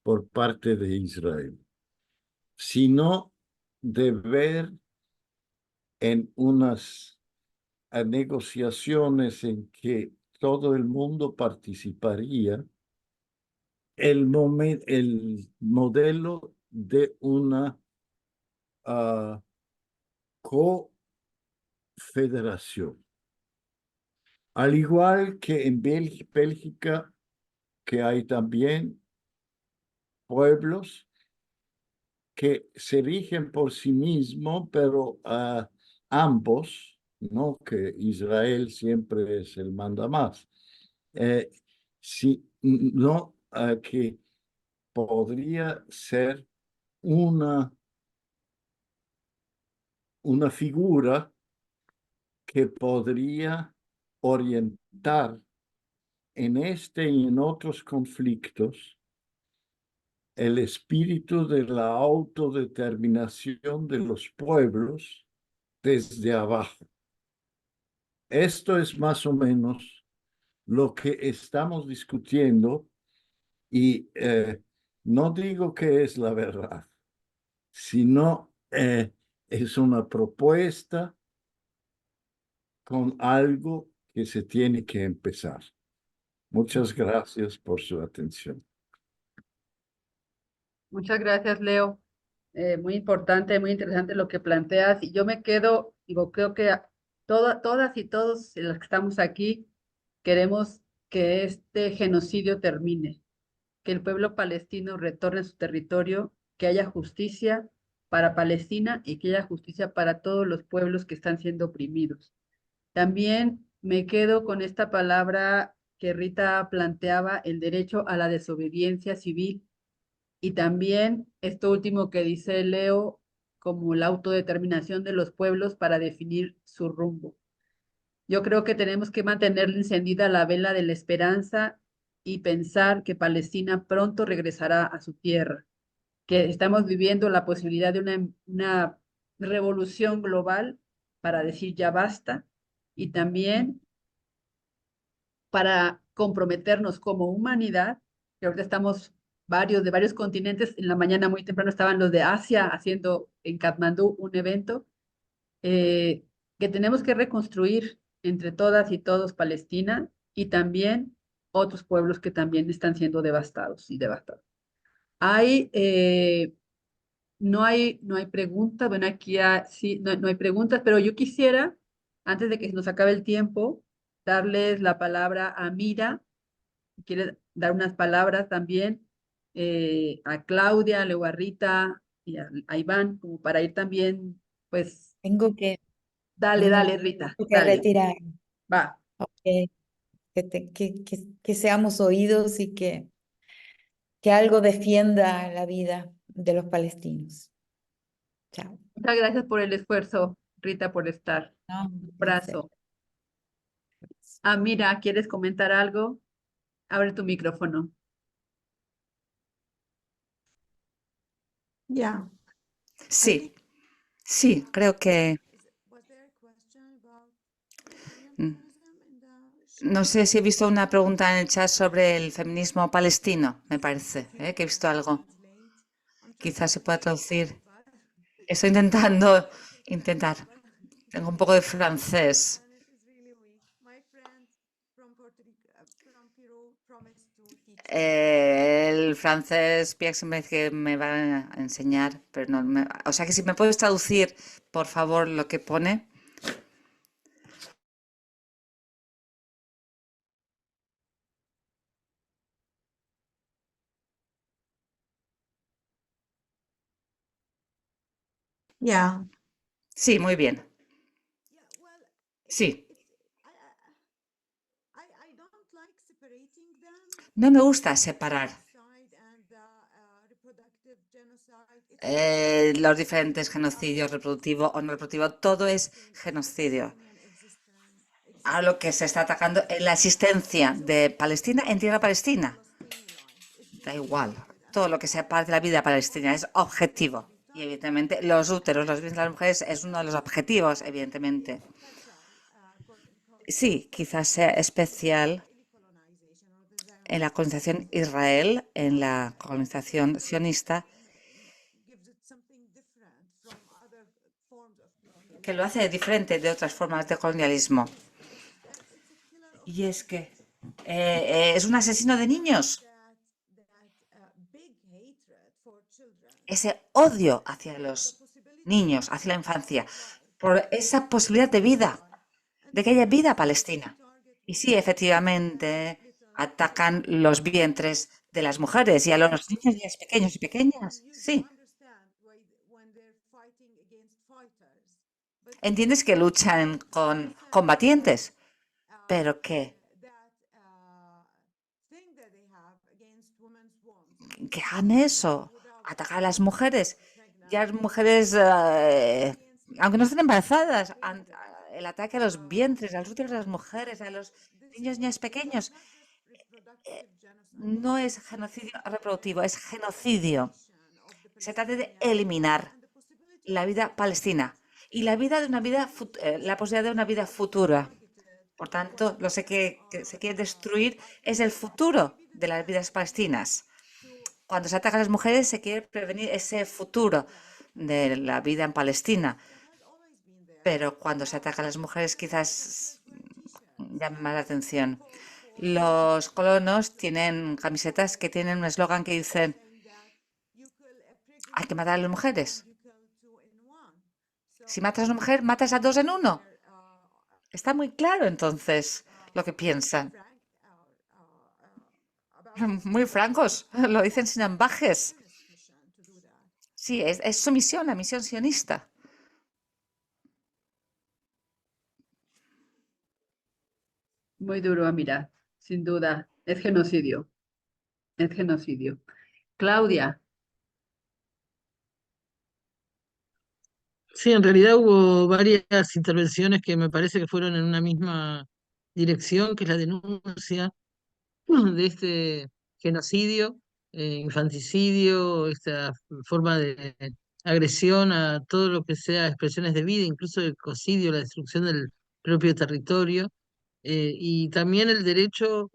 por parte de Israel, sino de ver en unas negociaciones en que todo el mundo participaría, el modelo de una confederación. Al igual que en Bélgica, que hay también pueblos que se rigen por sí mismos, pero ambos, no que Israel siempre es el mandamás, sino que podría ser una figura que podría orientar en este y en otros conflictos el espíritu de la autodeterminación de los pueblos desde abajo. Esto es más o menos lo que estamos discutiendo y no digo que es la verdad, sino es una propuesta con algo que se tiene que empezar. Muchas gracias por su atención. Muchas gracias, Leo. Muy importante, muy interesante lo que planteas. Y yo me quedo, digo, creo que todas y todos los que estamos aquí queremos que este genocidio termine, que el pueblo palestino retorne a su territorio, que haya justicia para Palestina y que haya justicia para todos los pueblos que están siendo oprimidos. También me quedo con esta palabra que Rita planteaba, el derecho a la desobediencia civil, y también esto último que dice Leo, como la autodeterminación de los pueblos para definir su rumbo. Yo creo que tenemos que mantener encendida la vela de la esperanza y pensar que Palestina pronto regresará a su tierra, que estamos viviendo la posibilidad de una revolución global para decir ya basta, y también para comprometernos como humanidad, que ahorita estamos de varios continentes, en la mañana muy temprano estaban los de Asia haciendo en Katmandú un evento, que tenemos que reconstruir entre todas y todos Palestina y también otros pueblos que también están siendo devastados y devastados. Hay, no hay preguntas, bueno, aquí sí, no hay preguntas, pero yo quisiera, antes de que nos acabe el tiempo, darles la palabra a Mira, si quiere dar unas palabras también, a Claudia, luego a Rita y a Iván, como para ir también, pues, Tengo que, dale, me dale, Rita, tengo que dale, retirar. va. Ok, que seamos oídos y que algo defienda la vida de los palestinos. Chao. Muchas gracias por el esfuerzo, Rita, por estar. No, Un un placer. abrazo. Ah, mira, ¿quieres comentar algo? Abre tu micrófono. Yeah. Sí, sí, creo que Was there a question about mm, feminism in the no sé si he visto una pregunta en el chat sobre el feminismo palestino, me parece, que he visto algo. Quizás se pueda traducir. Estoy intentar. Tengo un poco de francés. and it is really weak. My friend from from Peru promised to teach me. El francés, Pierre siempre dice que me va a enseñar, pero no o sea que si me puedes traducir, por favor, lo que pone. Yeah. Sí, muy bien. Yeah, well, Sí. I don't like separating them. No me gusta separar Genocide and reproductive genocide. It's los diferentes genocidios reproductivo o no reproductivo. Todo es genocidio. A lo que se está atacando es la existencia de Palestina en tierra palestina. Da igual. Todo lo que sea parte de la vida palestina es objetivo. Y evidentemente los úteros, los bienes de las mujeres es uno de los objetivos, evidentemente. Sí, quizás sea especial en la colonización Israel, en la colonización sionista, que lo hace diferente de otras formas de colonialismo. Y es que es un asesino de niños. Ese odio hacia los niños, hacia la infancia, por esa posibilidad de vida, de que haya vida palestina. Y sí, efectivamente, atacan los vientres de las mujeres y a los niños pequeños y pequeñas. Sí. Entiendes que luchan con combatientes, pero que hagan eso, atacar a las mujeres. Ya las mujeres, aunque no estén embarazadas, el ataque a los vientres, a los úteros de las mujeres, a los niños y niñas pequeños, no es genocidio reproductivo, es genocidio. Se trata de eliminar la vida palestina y la vida de la posibilidad de una vida futura. Por tanto, lo que se quiere destruir es el futuro de las vidas palestinas. Cuando se ataca a las mujeres se quiere prevenir ese futuro de la vida en Palestina. Pero cuando se ataca a las mujeres quizás llame más la atención. Los colonos tienen camisetas que tienen un eslogan que dicen: hay que matar a las mujeres. Si matas a una mujer, matas a dos en uno. Está muy claro entonces lo que piensan. Muy francos, lo dicen sin ambajes. Sí, es su misión, la misión sionista. Muy duro a mirar, sin duda. Es genocidio. Es genocidio. Claudia. Sí, en realidad hubo varias intervenciones que me parece que fueron en una misma dirección, que es la denuncia de este genocidio, infanticidio, esta forma de agresión a todo lo que sea expresiones de vida, incluso el ecocidio, la destrucción del propio territorio, y también el derecho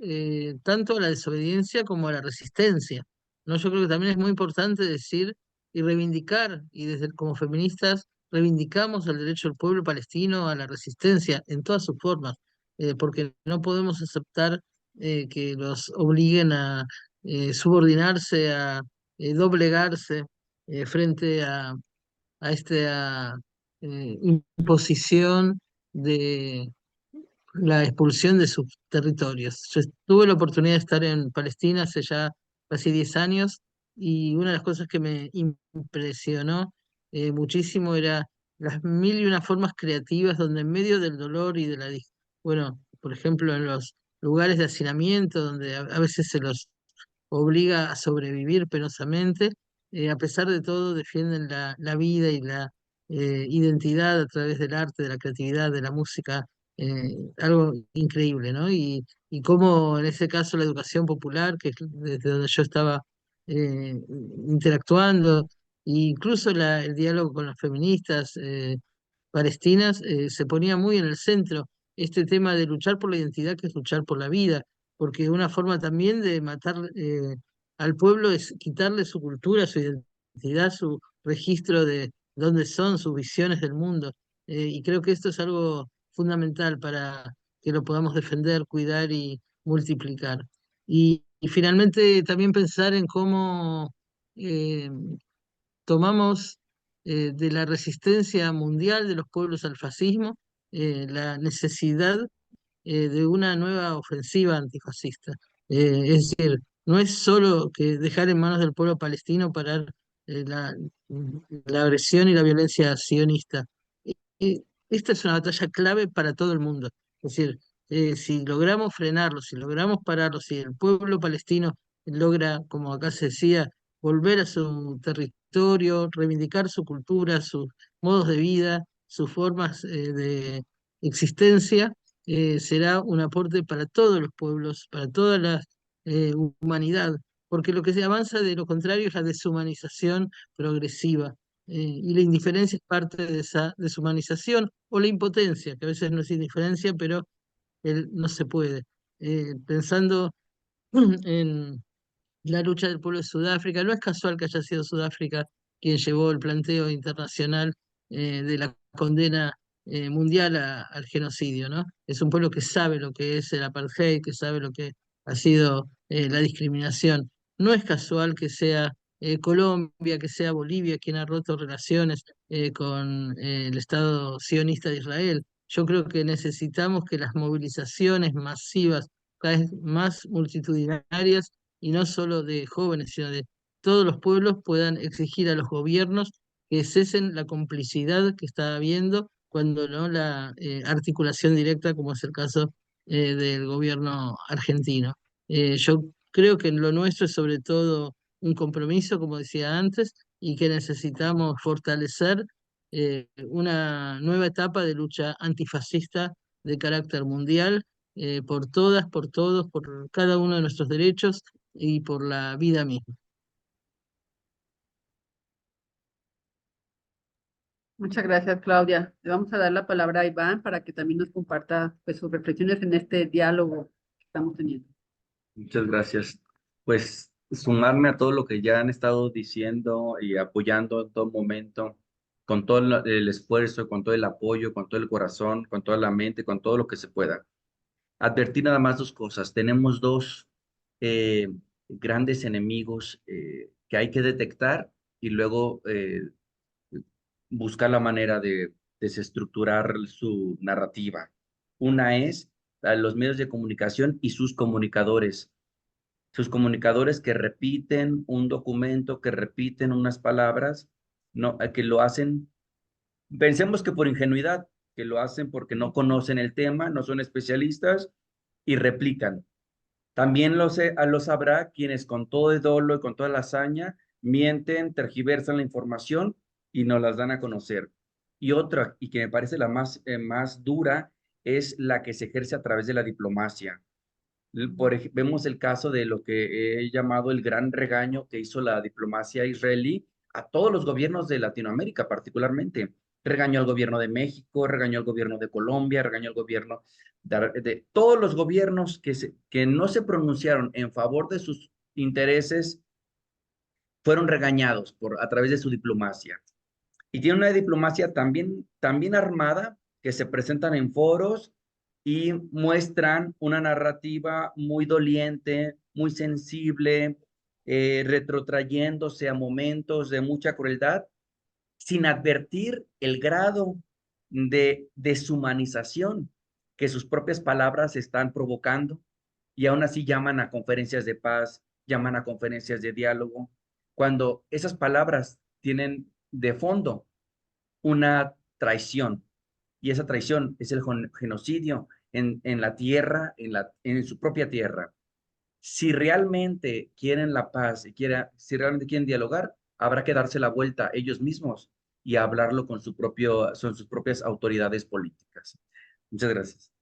tanto a la desobediencia como a la resistencia, ¿no? Yo creo que también es muy importante decir y reivindicar, y desde como feministas reivindicamos el derecho del pueblo palestino a la resistencia en todas sus formas, porque no podemos aceptar que los obliguen a subordinarse, a doblegarse frente a esta imposición de la expulsión de sus territorios. Yo tuve la oportunidad de estar en Palestina hace ya casi 10 años y una de las cosas que me impresionó muchísimo era las mil y una formas creativas donde en medio del dolor y de bueno, por ejemplo, en los lugares de hacinamiento donde a veces se los obliga a sobrevivir penosamente, a pesar de todo defienden la vida y la identidad a través del arte, de la creatividad, de la música, algo increíble, ¿no? Y cómo en ese caso la educación popular, que es desde donde yo estaba eh, interactuando, e incluso el diálogo con las feministas palestinas, se ponía muy en el centro este tema de luchar por la identidad, que es luchar por la vida, porque una forma también de matar al pueblo es quitarle su cultura, su identidad, su registro de dónde son, sus visiones del mundo. Y creo que esto es algo fundamental para que lo podamos defender, cuidar y multiplicar. Y finalmente también pensar en cómo eh, tomamos de la resistencia mundial de los pueblos al fascismo la necesidad de una nueva ofensiva antifascista. Es decir, no es solo que dejar en manos del pueblo palestino parar la agresión y la violencia sionista. Esta es una batalla clave para todo el mundo. Es decir, si logramos frenarlo, si logramos pararlo, si el pueblo palestino logra, como acá se decía, volver a su territorio, reivindicar su cultura, sus modos de vida, sus formas de existencia, será un aporte para todos los pueblos, para toda la humanidad, porque lo que se avanza de lo contrario es la deshumanización progresiva, y la indiferencia es parte de esa deshumanización, o la impotencia, que a veces no es indiferencia, pero no se puede. Pensando en la lucha del pueblo de Sudáfrica. No es casual que haya sido Sudáfrica quien llevó el planteo internacional de la condena mundial al genocidio, ¿no? Es un pueblo que sabe lo que es el apartheid, que sabe lo que ha sido la discriminación. No es casual que sea Colombia, que sea Bolivia quien ha roto relaciones con el Estado sionista de Israel. Yo creo que necesitamos que las movilizaciones masivas, cada vez más multitudinarias, y no solo de jóvenes, sino de todos los pueblos, puedan exigir a los gobiernos que cesen la complicidad que está habiendo, cuando no la articulación directa, como es el caso del gobierno argentino. Yo creo que lo nuestro es sobre todo un compromiso, como decía antes, y que necesitamos fortalecer una nueva etapa de lucha antifascista de carácter mundial, por todas, por todos, por cada uno de nuestros derechos y por la vida misma. Muchas gracias, Claudia. Le vamos a dar la palabra a Iván para que también nos comparta pues, sus reflexiones en este diálogo que estamos teniendo. Muchas gracias. Pues sumarme a todo lo que ya han estado diciendo y apoyando en todo momento, con todo el esfuerzo, con todo el apoyo, con todo el corazón, con toda la mente, con todo lo que se pueda. Advertir nada más dos cosas. Tenemos dos eh, grandes enemigos que hay que detectar y luego buscar la manera de desestructurar su narrativa. Una es los medios de comunicación y sus comunicadores que repiten un documento, que repiten unas palabras, no, que lo hacen, pensemos que por ingenuidad, que lo hacen porque no conocen el tema, no son especialistas y replican. También lo sabrá quienes con todo el dolo y con toda la hazaña mienten, tergiversan la información y nos las dan a conocer. Y otra, y que me parece la más dura, es la que se ejerce a través de la diplomacia. Vemos el caso de lo que he llamado el gran regaño que hizo la diplomacia israelí a todos los gobiernos de Latinoamérica particularmente, regañó al gobierno de México, regañó al gobierno de Colombia, regañó al gobierno de todos los gobiernos que no se pronunciaron en favor de sus intereses, fueron regañados a través de su diplomacia. Y tiene una diplomacia también armada, que se presentan en foros y muestran una narrativa muy doliente, muy sensible, retrotrayéndose a momentos de mucha crueldad, sin advertir el grado de deshumanización que sus propias palabras están provocando, y aún así llaman a conferencias de paz, llaman a conferencias de diálogo, cuando esas palabras tienen de fondo una traición, y esa traición es el genocidio en la tierra, en su propia tierra. Si realmente quieren la paz, si realmente quieren dialogar, habrá que darse la vuelta ellos mismos y hablarlo con son sus propias autoridades políticas. Muchas gracias.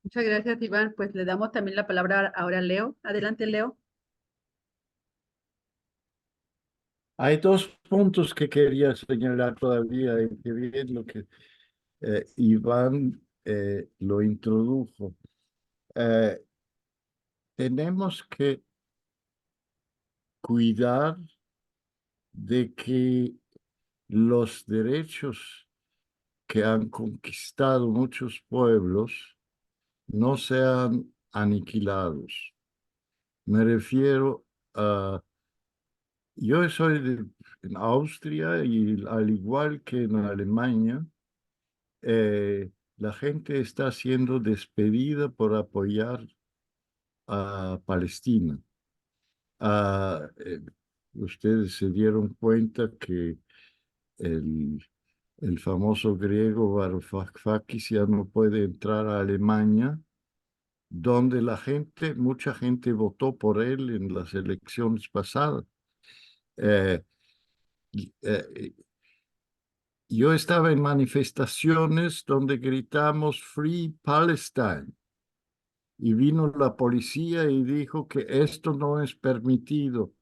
Muchas gracias, Iván. Pues le damos también la palabra ahora a Leo. Adelante, Leo. Hay dos puntos que quería señalar todavía, y que bien lo que Iván lo introdujo. Tenemos que cuidar de que los derechos que han conquistado muchos pueblos no sean aniquilados. Me refiero a... Yo soy en Austria, y al igual que en Alemania, la gente está siendo despedida por apoyar a Palestina. Ustedes se dieron cuenta que el famoso griego Varoufakis ya no puede entrar a Alemania, donde mucha gente votó por él en las elecciones pasadas. Yo estaba en manifestaciones donde gritamos Free Palestine, y vino la policía y dijo que esto no es permitido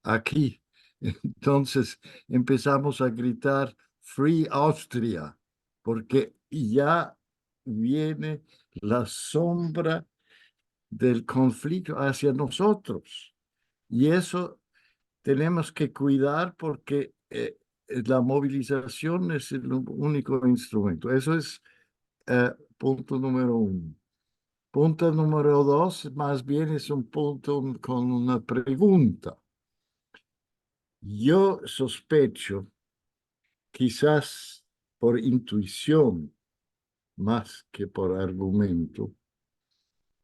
aquí. Entonces empezamos a gritar Free Austria, porque ya viene la sombra del conflicto hacia nosotros. Y eso tenemos que cuidar, porque la movilización es el único instrumento. Eso es punto número uno. Punto número dos, más bien es un punto con una pregunta. Yo sospecho, quizás por intuición más que por argumento,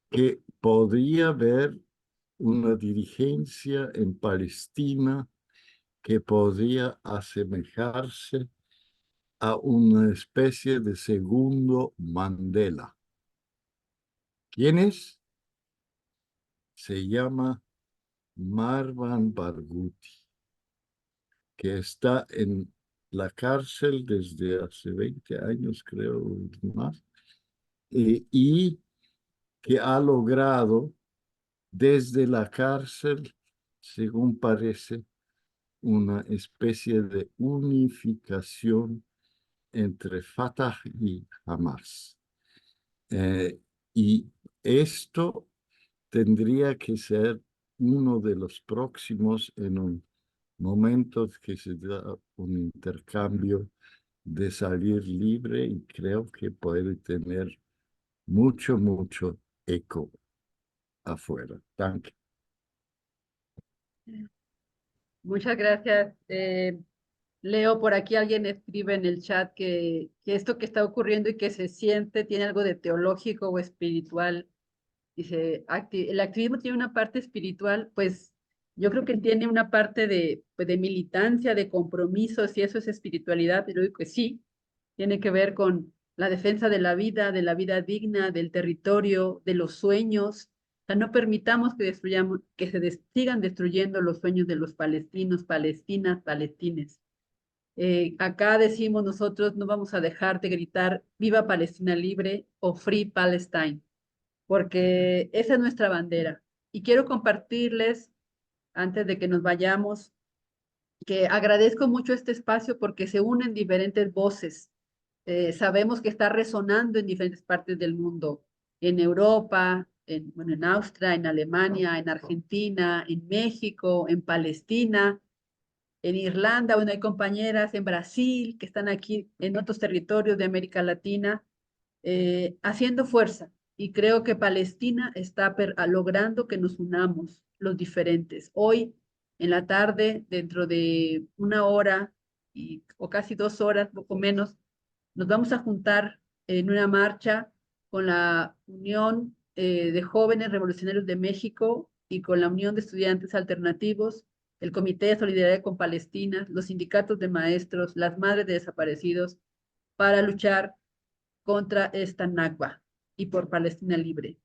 que podría haber una dirigencia en Palestina que podría asemejarse a una especie de segundo Mandela. ¿Quién es? Se llama Marwan Barghouti, que está en la cárcel desde hace 20 años, creo, más, y que ha logrado desde la cárcel, según parece, una especie de unificación entre Fatah y Hamas. Y esto tendría que ser uno de los próximos en un momento que se da un intercambio de salir libre, y creo que puede tener mucho eco afuera. Danke. Muchas gracias. Leo, por aquí alguien escribe en el chat que esto que está ocurriendo y que se siente tiene algo de teológico o espiritual. Dice, el activismo tiene una parte espiritual, pues yo creo que tiene una parte pues, de militancia, de compromiso, si eso es espiritualidad, pero digo que sí, tiene que ver con la defensa de la vida digna, del territorio, de los sueños. O sea, no permitamos que sigan destruyendo los sueños de los palestinos, palestinas, palestines. Acá decimos nosotros, no vamos a dejar de gritar Viva Palestina Libre o Free Palestine, porque esa es nuestra bandera. Y quiero compartirles, antes de que nos vayamos, que agradezco mucho este espacio porque se unen diferentes voces. Sabemos que está resonando en diferentes partes del mundo, en Europa, bueno, en Austria, en Alemania, en Argentina, en México, en Palestina, en Irlanda. Bueno, hay compañeras en Brasil que están aquí en otros territorios de América Latina haciendo fuerza. Y creo que Palestina está logrando que nos unamos los diferentes. Hoy, en la tarde, dentro de una hora o casi 2 horas, poco menos, nos vamos a juntar en una marcha con la Unión de Jóvenes Revolucionarios de México y con la Unión de Estudiantes Alternativos, el Comité de Solidaridad con Palestina, los sindicatos de maestros, las madres de desaparecidos, para luchar contra esta Nakba y por Palestina libre.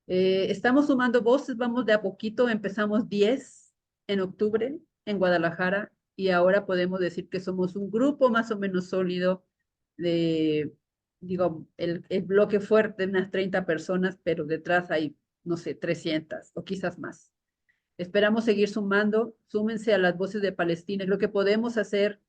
Estamos sumando voces, vamos de a poquito, empezamos 10 en octubre en Guadalajara y ahora podemos decir que somos un grupo más o menos sólido de, digo, el bloque fuerte, unas 30 personas, pero detrás hay, no sé, 300 o quizás más. Esperamos seguir sumando, súmense a las voces de Palestina, creo que podemos hacer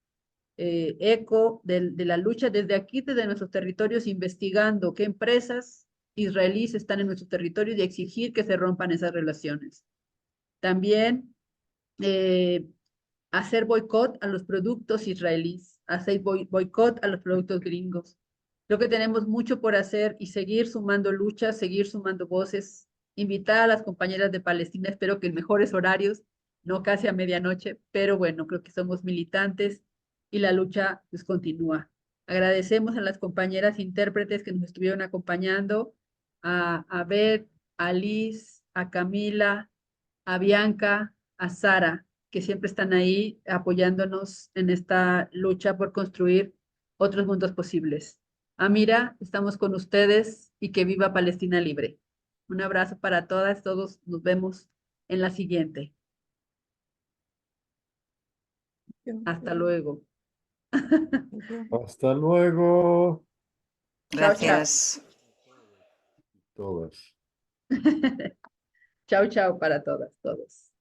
eco de la lucha desde aquí, desde nuestros territorios, investigando qué empresas israelíes están en nuestros territorios y exigir que se rompan esas relaciones. También hacer boicot a los productos israelíes, hacer boicot a los productos gringos. Creo que tenemos mucho por hacer y seguir sumando luchas, seguir sumando voces, invitar a las compañeras de Palestina, espero que en mejores horarios, no casi a medianoche, pero bueno, creo que somos militantes y la lucha pues continúa. Agradecemos a las compañeras intérpretes que nos estuvieron acompañando, a Beth, a Liz, a Camila, a Bianca, a Sara, que siempre están ahí apoyándonos en esta lucha por construir otros mundos posibles. Amira, estamos con ustedes y que viva Palestina libre. Un abrazo para todas, todos nos vemos en la siguiente. Hasta luego. Thank you. Hasta luego, Chao, chao. Gracias. todas. Chao, chao para todas, todos.